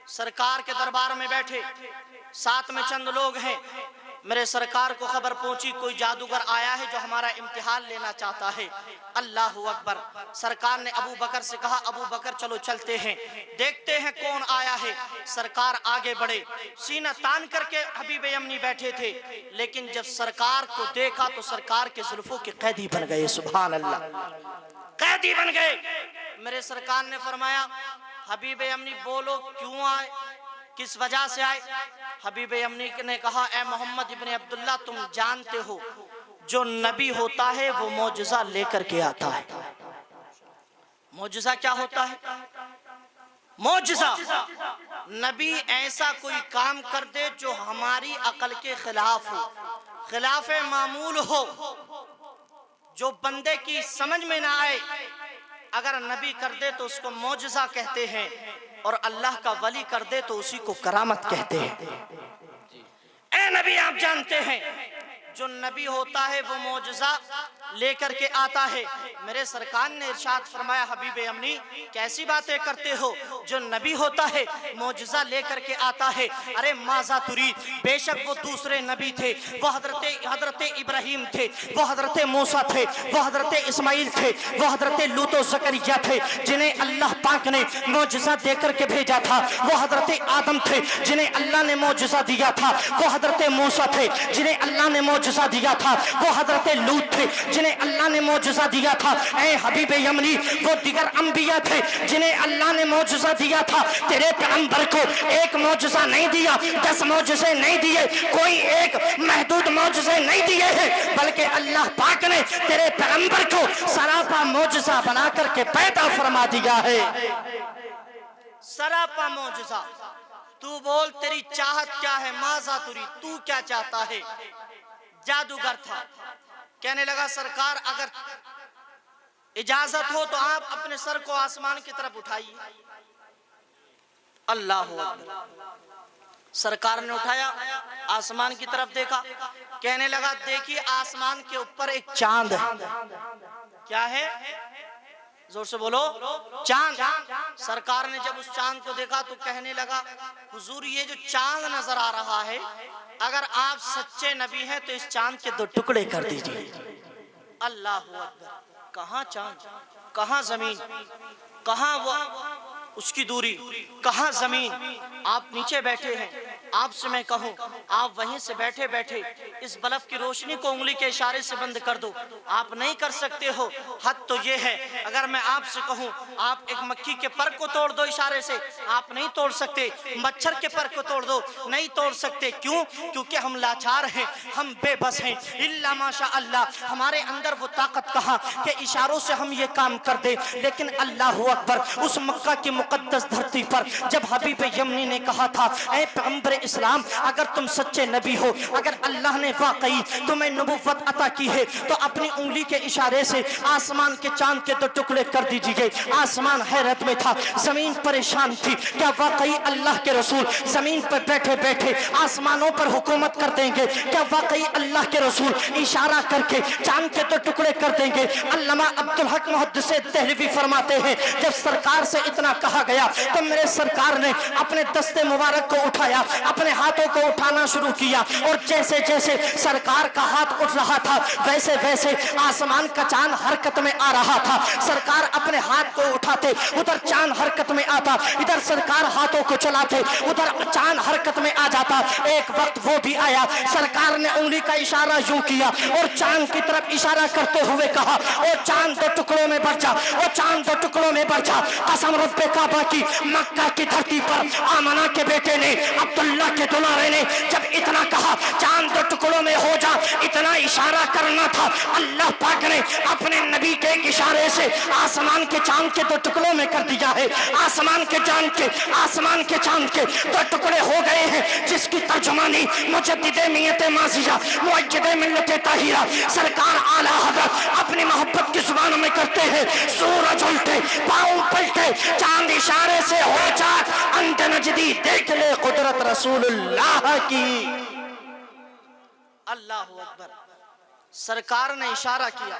سرکار کے دربار میں بیٹھے, ساتھ میں چند لوگ ہیں. میرے سرکار کو خبر پہنچی کوئی جادوگر آیا ہے جو ہمارا امتحان لینا چاہتا ہے. اللہ اکبر. سرکار نے ابو بکر سے کہا ابو بکر چلو چلتے ہیں دیکھتے ہیں کون آیا ہے. سرکار آگے بڑھے, سینہ تان کر کے حبیب یمنی بیٹھے تھے, لیکن جب سرکار کو دیکھا تو سرکار کے زلفوں کے قیدی بن گئے. سبحان اللہ, قیدی بن گئے. میرے سرکار نے فرمایا حبیب یمنی بولو کیوں آئے, کس وجہ سے آئے؟ حبیب یمنی نے کہا اے محمد ابن عبداللہ تم جانتے ہو جو نبی ہوتا ہے وہ معجزہ لے کر کے آتا ہے. معجزہ کیا ہوتا ہے؟ معجزہ نبی ایسا کوئی کام کر دے جو ہماری عقل کے خلاف ہو, خلاف معمول ہو, جو بندے کی سمجھ میں نہ آئے. اگر نبی کر دے تو اس کو معجزہ کہتے ہیں, اور اللہ کا ولی کر دے تو اسی کو کرامت کہتے ہیں. اے نبی آپ جانتے ہیں جو نبی ہوتا ہے وہ معجزہ لے کر کے آتا ہے. میرے سرکار نے ارشاد فرمایا حبیب یمنی کیسی باتیں کرتے ہو, جو نبی ہوتا ہے معجزہ لے کر کے آتا ہے. ارے ماذا ترید, بے شک وہ دوسرے نبی تھے, وہ حضرت ابراہیم تھے, وہ حضرت موسیٰ تھے, وہ حضرت اسماعیل تھے, وہ حضرت لوط و زکریا تھے جنہیں اللہ پاک نے معجزہ دے کر کے بھیجا تھا. وہ حضرت آدم تھے جنہیں اللہ نے معجزہ دیا تھا. وہ حضرت موسیٰ تھے جنہیں اللہ نے معجزہ دیا تھا. وہ حضرت لوط تھے جنہیں اللہ نے معجزہ دیا تھا. اے حبیب یمنی وہ دیگر انبیاء تھے جنہیں اللہ نے معجزہ دیا تھا. تیرے پیغمبر کو ایک معجزہ نہیں دیا, 10 معجزے نہیں دیے, کوئی ایک محدود معجزے نہیں دیے ہیں, بلکہ اللہ پاک نے تیرے پیغمبر کو سراپا معجزہ بنا کر کے پیدا فرما دیا ہے. سراپا معجزہ. تو بول تیری چاہت کیا ہے, ماذا ترید, تو کیا چاہتا ہے. جادوگر تھا, کہنے لگا سرکار اگر اجازت ہو تو آپ اپنے سر کو آسمان کی طرف اٹھائیے. اللہ اکبر. سرکار نے اٹھایا, آسمان کی طرف دیکھا, کہنے لگا دیکھیے آسمان کے اوپر ایک چاند ہے. کیا ہے؟ زور سے بولو, چاند. سرکار نے جب اس چاند کو دیکھا تو کہنے لگا حضور یہ جو چاند نظر آ رہا ہے اگر آپ سچے نبی ہیں تو اس چاند کے 2 ٹکڑے کر دیجئے. اللہ اکبر. کہاں چاند, کہاں زمین, کہاں وہ اس کی دوری, کہاں زمین. آپ نیچے بیٹھے ہیں, آپ سے میں کہوں آپ وہیں سے بیٹھے بیٹھے اس بلب کی روشنی کو انگلی کے اشارے سے بند کر دو, آپ نہیں کر سکتے ہو. حد تو یہ ہے اگر میں آپ سے کہوں آپ ایک مکھی کے پر کو توڑ دو اشارے سے, آپ نہیں توڑ سکتے. مچھر کے پر کو توڑ دو, نہیں توڑ سکتے. کیوں؟ کیونکہ ہم لاچار ہیں, ہم بے بس ہیں. الا ماشاء اللہ, ہمارے اندر وہ طاقت کہاں کہ اشاروں سے ہم یہ کام کر دیں. لیکن اللہ اکبر, اس مکہ کی مقدس دھرتی پر جب حبیب یمنی نے کہا تھا اے پیغمبر اسلام اگر تم سچے نبی ہو, اگر اللہ نے واقعی تمہیں نبوت عطا کی ہے تو اپنی انگلی کے اشارے سے آسمان کے چاند کے 2 ٹکڑے کر دیجئے. آسمان حیرت میں تھا, زمین پریشان تھی, کیا واقعی اللہ کے رسول زمین پر بیٹھے بیٹھے آسمانوں پر حکومت کر دیں گے؟ کیا واقعی اللہ کے رسول اشارہ کر کے چاند کے 2 ٹکڑے کر دیں گے؟ علامہ عبدالحق محدث دہلوی فرماتے ہیں جب سرکار سے اتنا کہا گیا تو میرے سرکار نے اپنے دست مبارک کو اٹھایا, اپنے ہاتھوں کو اٹھانا شروع کیا, اور جیسے جیسے سرکار کا ہاتھ اٹھ رہا تھا ویسے ویسے آسمان کا چاند حرکت میں آ رہا تھا. سرکار اپنے ہاتھ کو اٹھاتے ادھر چاند حرکت میں آتا, ادھر سرکار ہاتھوں کو چلاتے ادھر چاند حرکت میں آ جاتا. ایک وقت وہ بھی آیا, سرکار نے انگلی کا اشارہ یوں کیا اور چاند کی طرف اشارہ کرتے ہوئے کہا او چاند 2 ٹکڑوں میں بڑھ جا, او چاند 2 ٹکڑوں میں بڑھ جا. قسم رب کعبہ کی, مکہ کی دھرتی پر آمنہ کے بیٹے نے, عبداللہ کے دلارے نے جب اتنا کہا چاند 2 ٹکڑوں میں ہو جا, اتنا اشارہ کرنا تھا, اللہ پاک نے اپنے نبی کے اشارے سے آسمان کے چاند کے 2 ٹکڑوں میں کر دیا ہے. آسمان کے چاند کے 2 ٹکڑے ہو گئے ہیں, جس کی ترجمانی مجدد میت ماضیہ معجد ملت طاہرہ سرکار اعلیٰ حضرت اپنی محبت کی زبانوں میں کرتے ہیں. سورج الٹے, پاؤں پلٹے, چاند اشارے سے ہو جا انت نجدی, دیکھ لے قدرت رسول اللہ کی. اللہ اکبر. سرکار نے اشارہ کیا,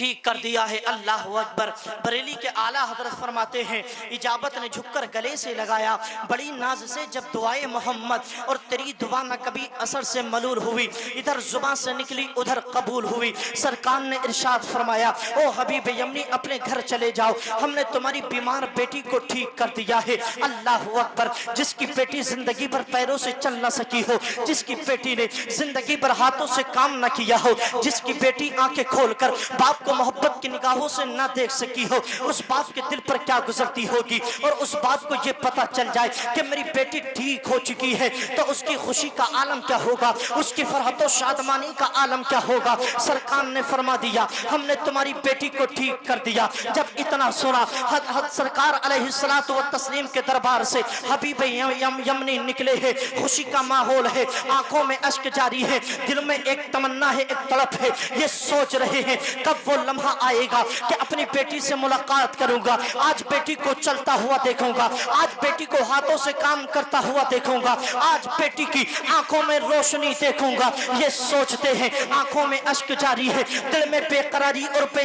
ٹھیک کر دیا ہے۔ اللہ اکبر۔ بریلی کے اعلیٰ حضرت فرماتے ہیں اجابت نے جھک کر گلے سے لگایا، بڑی ناز سے جب دعائے محمد اور تیری دعا نہ کبھی اثر سے ملول ہوئی، ادھر زبان سے نکلی ادھر قبول ہوئی۔ سرکار نے ارشاد فرمایا او حبیب یمنی اپنے گھر چلے جاؤ، ہم نے تمہاری بیمار بیٹی کو ٹھیک کر دیا ہے۔ اللہ اکبر۔ جس کی بیٹی زندگی بھر پیروں سے چل نہ سکی ہو، جس کی بیٹی نے زندگی بھر ہاتھوں سے کام نہ کیا ہو، جس کی بیٹی آنکھیں کھول کر باپ کو محبت کی نگاہوں سے نہ دیکھ سکی ہو، اس باپ کے دل پر کیا گزرتی ہوگی، اور اس باپ کو یہ پتا چل جائے کہ میری بیٹی ٹھیک ہو چکی ہے تو اس کی خوشی کا عالم کیا ہوگا، اس کی فرحت و شادمانی کا عالم کیا ہوگا۔ سرکار نے فرما دیا ہم نے تمہاری بیٹی کو ٹھیک کر دیا۔ جب اتنا سنا سرکار علیہ الصلوۃ والتسلیم کے دربار سے حبیب یمنی نکلے ہیں، خوشی کا ماحول ہے، آنکھوں میں اشک جاری ہے، دل میں ایک تمنا ہے، ایک تڑپ ہے، یہ سوچ رہے ہیں کب وہ لمحہ آئے گا کہ اپنی بیٹی سے ملاقات کروں گا، آج بیٹی کو چلتا ہوا دیکھوں گا، آج بیٹی کو ہاتھوں سے کام کرتا ہوا دیکھوں گا، آج بیٹی کی آنکھوں میں روشنی دیکھوں گا۔ یہ سوچتے ہیں، آنکھوں میں اشک جاری ہے، دل میں بے قراری اور بے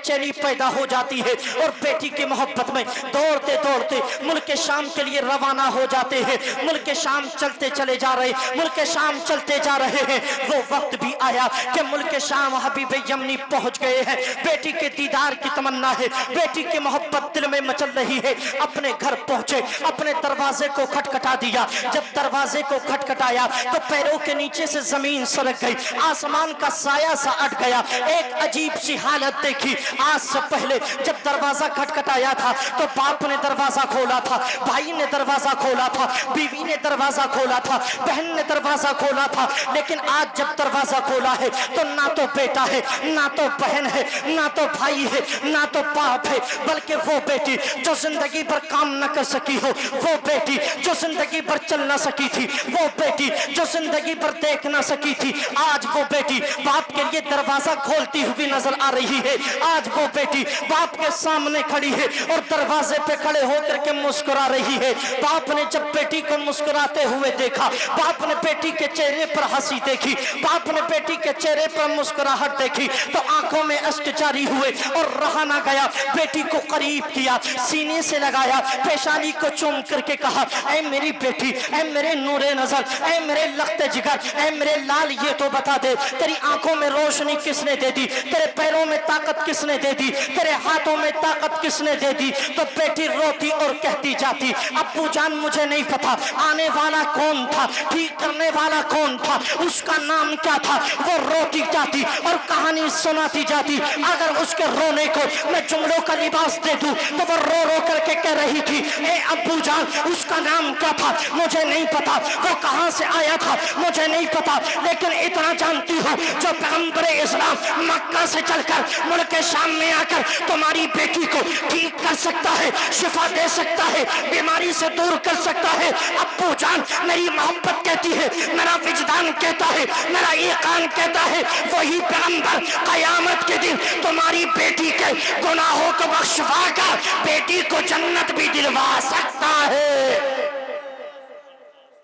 چینی پیدا ہو جاتی ہے، اور بیٹی کی محبت میں دوڑتے دوڑتے ملک شام کے لیے روانہ ہو جاتے ہیں۔ ملک شام چلتے چلے جا رہے، ملک شام چلتے جا رہے ہیں۔ وہ وقت بھی آیا کہ ملک شام حبیب یمنی پہنچ گئے ہیں، بیٹی کے دیدار کی تمنا ہے، بیٹی کی محبت دل میں مچل رہی ہے۔ اپنے گھر پہنچے، اپنے دروازے کو کھٹکھٹا دیا۔ جب دروازے کو کھٹکھٹایا تو پیروں کے نیچے سے زمین سرک گئی، آسمان کا سایہ سا اٹھ گیا۔ ایک عجیب سی حالت دیکھی۔ آج سے پہلے جب دروازہ کھٹکھٹایا تھا تو باپ نے دروازہ کھولا تھا، بھائی نے دروازہ کھولا تھا، بیوی نے دروازہ کھولا تھا، بہن نے دروازہ کھولا تھا، لیکن آج جب دروازہ کھولا ہے تو نہ تو بیٹا ہے، نہ تو بہن ہے، نہ تو بھائی ہے، نہ تو باپ ہے، بلکہ وہ بیٹی جو زندگی بھر کام نہ کر سکی ہو، وہ بیٹی جو زندگی بھر چل نہ سکی تھی، وہ بیٹی جو زندگی بھر دیکھ نہ سکی تھی، آج وہ بیٹی باپ کے لیے دروازہ کھولتی ہوئی نظر آ رہی ہے۔ آج وہ بیٹی باپ کے سامنے کھڑی ہے اور دروازے پہ کھڑے ہو کر کے مسکرا رہی ہے۔ باپ نے جب بیٹی کو مسکراتے ہوئے دیکھا، باپ نے بیٹی کے چہرے پر ہنسی دیکھی، باپ نے بیٹی کے چہرے پر مسکراہٹ دیکھی تو آنکھوں میں اشک جاری ہوئے اور رہا نہ گیا۔ بیٹی کو قریب کیا، سینے سے لگایا، پیشانی کو چوم کر کے کہا اے میری بیٹی، اے میرے نور نظر، اے میرے لخت جگر، اے میرے لال، یہ تو بتا دے تیری آنکھوں میں روشنی کس نے دے دی، تیرے پیروں میں طاقت کس نے دے دی، تیرے ہاتھوں میں طاقت کس نے دے دی۔ تو بیٹی روتی اور کہتی جاتی ابو جان مجھے نہیں پتا آنے والا کون تھا، ٹھیک کرنے والا کون تھا، اس کا نام کیا تھا۔ وہ روتی جاتی اور کہانی سناتی جاتی۔ اگر اس کے رونے کو میں جملوں کا لباس دے دوں تو وہ رو رو کر کے کہہ رہی تھی اے ابو جان اس کا نام کیا تھا مجھے نہیں پتا، وہ کہاں سے آیا تھا مجھے نہیں پتا، لیکن اتنا جانتی ہوں جو پیغمبر اسلام مکہ سے چل کر ملک شام میں آ کر تمہاری بیٹی کو ٹھیک کر سکتا ہے، شفا دے سکتا ہے، بیماری سے دور کر سکتا ہے۔ ابو جان میری محبت کہتی ہے، میرا وجدان کہتا ہے، میرا ایقان کہتا ہے وہی پیغمبر قیامت کے دن تمہاری بیٹی کے گناہوں کو بخشوا کر بیٹی کو جنت بھی دلوا سکتا ہے۔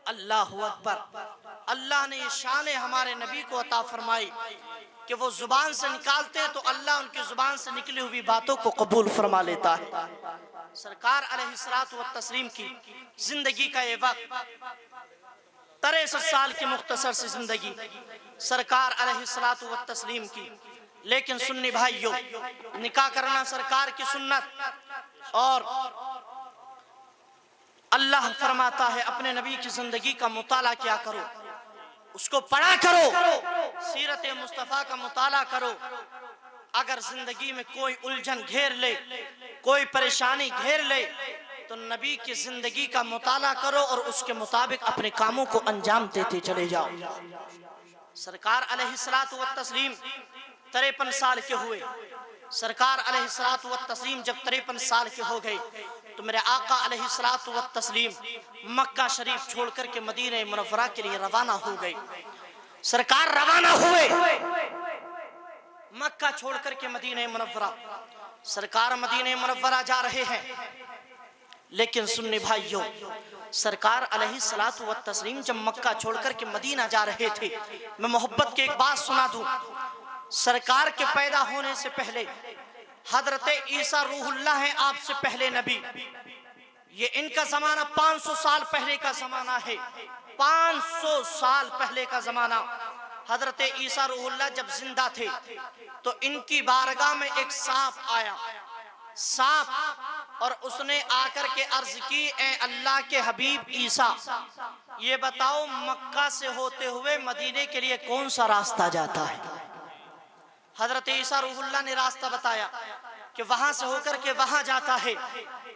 اللہ اکبر۔ اللہ نے یہ شان ہمارے نبی کو عطا فرمائی کہ وہ زبان سے نکالتے ہیں تو اللہ ان کی زبان سے نکلی ہوئی باتوں کو قبول فرما لیتا ہے۔ سرکار علیہ الصلوۃ والتسلیم کی زندگی کا یہ وقت 63 سال کی مختصر سی زندگی سرکار علیہ الصلوۃ والتسلیم کی، لیکن سنی بھائیوں نکاح کرنا سرکار کی سنت، اور اللہ فرماتا ہے اپنے نبی کی زندگی کا مطالعہ کیا کرو، اس کو پڑھا کرو، سیرت مصطفیٰ کا مطالعہ کرو۔ اگر زندگی میں کوئی الجھن گھیر لے، کوئی پریشانی گھیر لے تو نبی کی زندگی کا مطالعہ کرو اور اس کے مطابق اپنے کاموں کو انجام دیتے چلے جاؤ۔ سرکار علیہ الصلوۃ والتسلیم 53 سال کے ہوئے۔ سرکار علیہ الصلوۃ والتسلیم جب 53 سال کے ہو گئے تو میرے آقا علیہ الصلوۃ والتسلیم مکہ شریف چھوڑ کر کے مدینہ منورہ کے لیے روانہ ہو گئے۔ سرکار روانہ ہوئے مکہ چھوڑ کر کے مدینہ منورہ۔ سرکار مدینہ منورہ جا رہے ہیں، لیکن سنی بھائیوں سرکار علیہ الصلوۃ والتسلیم جب مکہ چھوڑ کر کے مدینہ جا رہے تھے، میں محبت کی ایک بات سنا دوں، سرکار کے پیدا ہونے سے پہلے حضرت عیسیٰ روح اللہ ہیں، آپ سے پہلے نبی. یہ ان کا زمانہ 500 سال پہلے کا زمانہ ہے. 500 سال پہلے کا زمانہ. حضرت عیسیٰ روح اللہ جب زندہ تھے تو ان کی بارگاہ میں ایک سانپ آیا. سانپ، اور اس نے آ کر کے عرض کی، اے اللہ کے حبیب عیسیٰ، یہ بتاؤ مکہ سے ہوتے ہوئے مدینے کے لیے کون سا راستہ جاتا ہے؟ حضرت عیسیٰ روح اللہ نے راستہ بتایا کہ وہاں سے ہو کر کے وہاں جاتا ہے.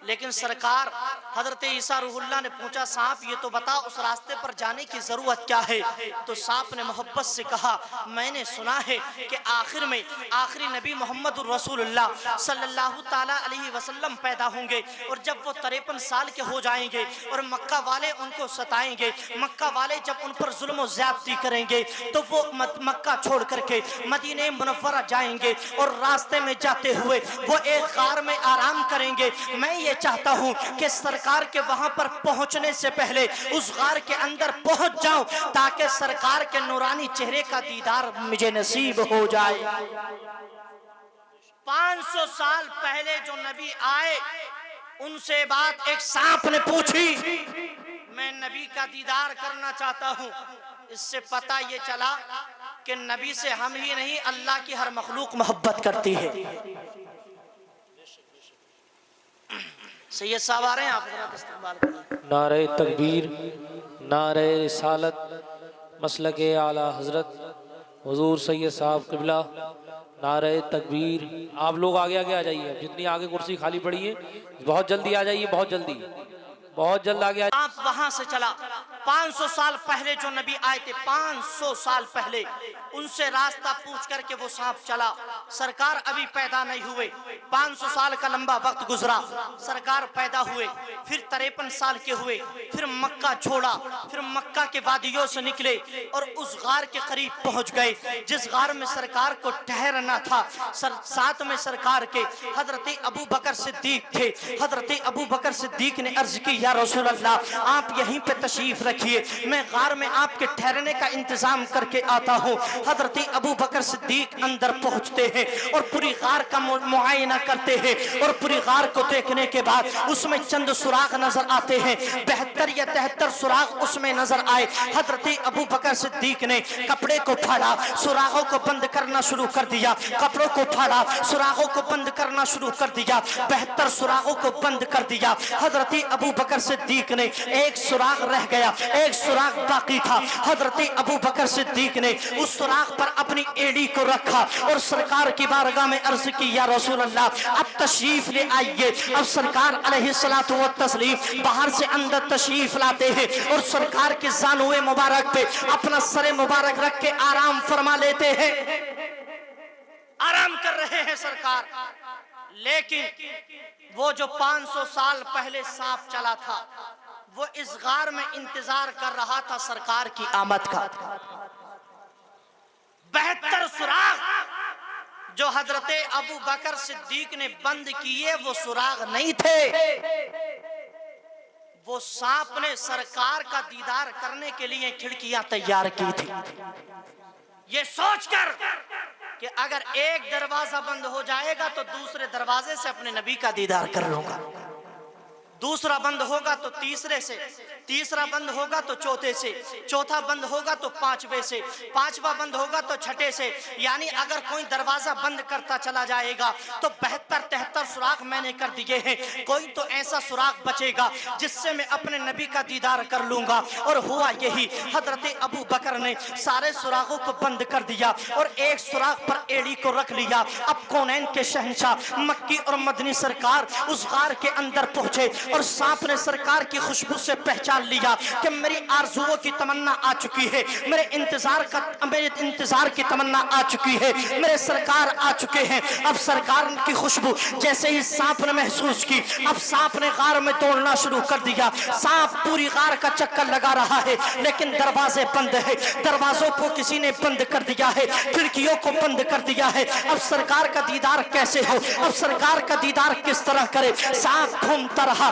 لیکن سرکار حضرت عیسیٰ روح اللہ نے پوچھا، سانپ یہ تو بتا اس راستے پر جانے کی ضرورت کیا ہے؟ تو سانپ نے محبت سے کہا، میں نے سنا ہے کہ آخر میں آخری نبی محمد الرسول اللہ صلی اللہ تعالیٰ علیہ وسلم پیدا ہوں گے، اور جب وہ 53 سال کے ہو جائیں گے اور مکہ والے ان کو ستائیں گے، مکہ والے جب ان پر ظلم و زیادتی کریں گے تو وہ مکہ چھوڑ کر کے مدینہ منورہ جائیں گے، اور راستے میں جاتے ہوئے وہ ایک غار میں آرام کریں گے. میں یہ چاہتا ہوں کہ سرکار کے وہاں پر پہنچنے سے پہلے اس غار کے اندر پہنچ جاؤں تاکہ سرکار کے نورانی چہرے کا دیدار مجھے نصیب ہو جائے. 500 سال پہلے جو نبی آئے ان سے بات ایک سانپ نے پوچھی، میں نبی کا دیدار کرنا چاہتا ہوں. اس سے پتہ یہ چلا کہ نبی سے ہم ہی نہیں اللہ کی ہر مخلوق محبت کرتی ہے. سید صاحب آ رہے ہیں، آپ حضرات استقبال کریں. نعرہ تکبیر، نعرہ رسالت، مسلک اعلیٰ حضرت حضور سید صاحب قبلہ. نعرہ تکبیر. آپ لوگ آگے آگے آ جائیے، جتنی آگے کرسی خالی پڑی ہے بہت جلدی آ جائیے، بہت جلدی، بہت جلد آگے آ. آپ وہاں سے چلا. 500 سال پہلے جو نبی آئے تھے، 500 سال پہلے ان سے راستہ پوچھ کر کے وہ سانپ چلا. سرکار ابھی پیدا نہیں ہوئے، 500 سال کا لمبا وقت گزرا. سرکار پیدا ہوئے، پھر 53 سال کے ہوئے، پھر مکہ چھوڑا، پھر مکہ کے وادیوں سے نکلے اور اس غار کے قریب پہنچ گئے جس غار میں سرکار کو ٹھہرنا تھا. ساتھ میں سرکار کے حضرت ابو بکر صدیق تھے. حضرت ابو بکر صدیق نے عرض کی، یا رسول اللہ آپ یہیں پہ تشریف رکھیے، میں غار میں آپ کے ٹھہرنے کا انتظام کر کے آتا ہوں. حضرت ابو بکر صدیق اندر پہنچتے ہیں اور پوری غار کا معائنہ کرتے ہیں، اور پوری غار کو دیکھنے کے بعد اس میں چند سوراخ نظر آتے ہیں. 72 یا 73 سوراخ اس میں نظر آئے. حضرت ابو بکر صدیق نے کپڑے کو پھاڑا، سوراخوں کو بند کرنا شروع کر دیا. کپڑوں کو پھاڑا، سوراخوں کو بند کرنا شروع کر دیا. 72 سوراخوں کو بند کر دیا. حضرت ابو بکر صدیق نے ایک سوراخ رہ گیا، ایک سوراخ باقی تھا. حضرت ابو بکر صدیق نے اس سوراخ پر اپنی ایڑی کو رکھا اور سرکار کی بارگاہ میں عرض کی، یا رسول اللہ اب تشریف لے آئیے. اب سرکار علیہ الصلوۃ والتسلیم باہر سے اندر تشریف لاتے ہیں اور سرکار کے زانوئے مبارک پہ اپنا سر مبارک رکھ کے آرام فرما لیتے ہیں. آرام کر رہے ہیں سرکار. لیکن وہ جو 500 سال پہلے سانپ چلا تھا وہ اس غار میں انتظار کر رہا تھا سرکار کی آمد کا. 72 سوراخ جو حضرت ابو بکر صدیق نے بند کیے وہ سوراخ نہیں تھے، وہ سانپ نے سرکار کا دیدار کرنے کے لیے کھڑکیاں تیار کی تھی، یہ سوچ کر کہ اگر ایک دروازہ بند ہو جائے گا تو دوسرے دروازے سے اپنے نبی کا دیدار کر لوں گا، دوسرا بند ہوگا تو تیسرے سے، تیسرا بند ہوگا تو چوتھے سے، چوتھا بند ہوگا تو پانچویں سے، پانچواں بند ہوگا تو چھٹے سے. یعنی اگر کوئی دروازہ بند کرتا چلا جائے گا تو 72-73 سوراخ میں نے کر دیے ہیں، کوئی تو ایسا سوراخ بچے گا جس سے میں اپنے نبی کا دیدار کر لوں گا. اور ہوا یہی، حضرت ابو بکر نے سارے سوراخوں کو بند کر دیا اور ایک سوراخ پر ایڑی کو رکھ لیا. اب کونین کے شہنشاہ مکی اور مدنی سرکار اس غار کے اندر پہنچے اور سانپ نے سرکار کی خوشبو سے پہچان لیا کہ میری آرزوؤں کی تمنا آ چکی ہے، میرے انتظار کی تمنا آ چکی ہے، میرے سرکار آ چکے ہیں. اب سرکار کی خوشبو جیسے ہی سانپ نے محسوس کی، اب سانپ نے غار میں دوڑنا شروع کر دیا. سانپ پوری غار کا چکر لگا رہا ہے لیکن دروازے بند ہے، دروازوں کو کسی نے بند کر دیا ہے، کھڑکیوں کو بند کر دیا ہے. اب سرکار کا دیدار کیسے ہو، اب سرکار کا دیدار کس طرح کرے؟ سانپ گھومتا رہا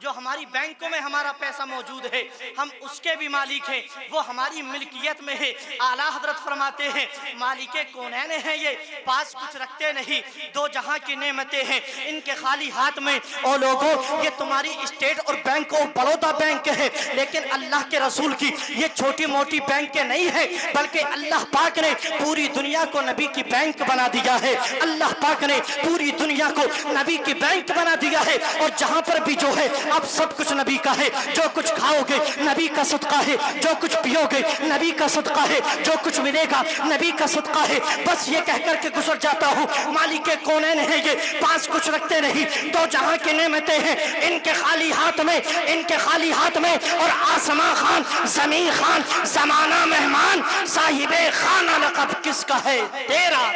جو ہماری بینکوں میں ہمارا پیسہ موجود ہے ہم اس کے بھی مالک ہیں، وہ ہماری ملکیت میں ہے۔ اعلیٰ حضرت فرماتے ہیں مالک کونین ہیں یہ، پاس کچھ رکھتے نہیں، دو جہاں کی نعمتیں ہیں ان کے خالی ہاتھ میں۔ او لوگوں یہ تمہاری اسٹیٹ اور بینک اور بڑودا بینک ہے، لیکن اللہ کے رسول کی یہ چھوٹی موٹی بینک نہیں ہے، بلکہ اللہ پاک نے پوری دنیا کو نبی کی بینک بنا دیا ہے۔ اللہ پاک نے پوری دنیا کو نبی کی بینک بنا دیا ہے، اور جہاں پر بھی جو ہے اب سب کچھ نبی کا ہے۔ جو کچھ کھاؤ گے نبی کا صدقہ ہے، جو کچھ پیو گے نبی کا صدقہ ہے، جو کچھ ملے گا نبی کا صدقہ ہے۔ بس یہ کہہ کر کے گزر جاتا ہوں مالک کونین ہے یہ، پاس کچھ رکھتے نہیں، دو جہاں کی نعمتیں ہیں ان کے خالی ہاتھ میں، ان کے خالی ہاتھ میں۔ اور آسمان خان، زمین خان، زمانہ مہمان، صاحب خانہ لقب کس کا ہے؟ تیرا۔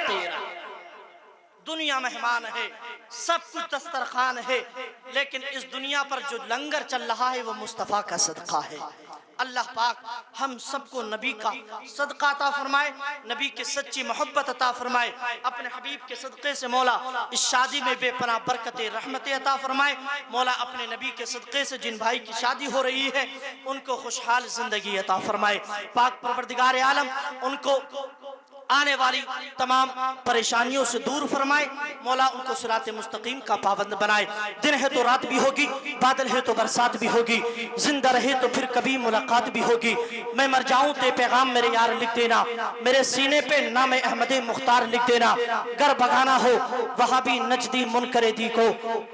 دنیا مہمان ہے، سب کچھ دسترخوان ہے، لیکن اس دنیا پر جو لنگر چل رہا ہے وہ مصطفیٰ کا صدقہ ہے۔ اللہ پاک ہم سب کو نبی کا صدقہ عطا فرمائے، نبی کی سچی محبت عطا فرمائے، اپنے حبیب کے صدقے سے مولا اس شادی میں بے پناہ برکت رحمت عطا فرمائے۔ مولا اپنے نبی کے صدقے سے جن بھائی کی شادی ہو رہی ہے ان کو خوشحال زندگی عطا فرمائے۔ پاک پروردگار عالم ان کو آنے والی تمام پریشانیوں سے دور فرمائے، مولا ان کو صراط مستقیم کا پابند بنائے۔ دن ہے تو رات بھی ہوگی، بادل ہے تو برسات بھی ہوگی، زندہ رہے تو پھر کبھی ملاقات بھی ہوگی۔ میں مر جاؤں تے پیغام میرے یار لکھ دینا، میرے سینے پہ نام احمد مختار لکھ دینا۔ گر بگانا ہو وہاں بھی نجدی منکر دی کو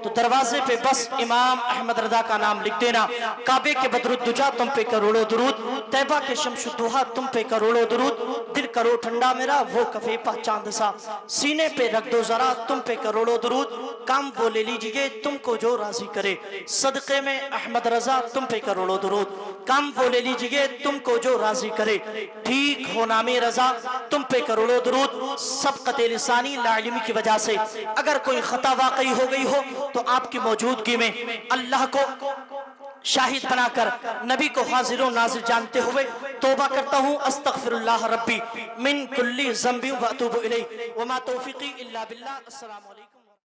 تو دروازے پہ بس امام احمد رضا کا نام لکھ دینا۔ کعبے کے بدر الدجا تم پہ کروڑوں درود، طیبہ کے شمس الدوحہ تم پہ کروڑوں درود، دل کرو ٹھنڈا میرا وہ کفے پا چاند سا، سینے پہ رکھ دو ذرا تم پہ کروڑوں درود، کام وہ لے لیجئے تم کو جو راضی کرے، صدقے میں احمد رضا تم پہ کروڑوں درود، کام وہ لے لیجئے تم کو جو راضی کرے، ٹھیک ہو نام رضا تم پہ کروڑوں درود۔ سبقت لسانی لاعلمی کی وجہ سے اگر کوئی خطا واقعی ہو گئی ہو تو آپ کی موجودگی میں اللہ کو شاہد بنا کر نبی کو حاضر و ناظر جانتے ہوئے توبہ کرتا ہوں۔ استغفر اللہ ربی من کل ذنب و اتوب الیہ وما توفیقی الا باللہ۔ السلام علیکم۔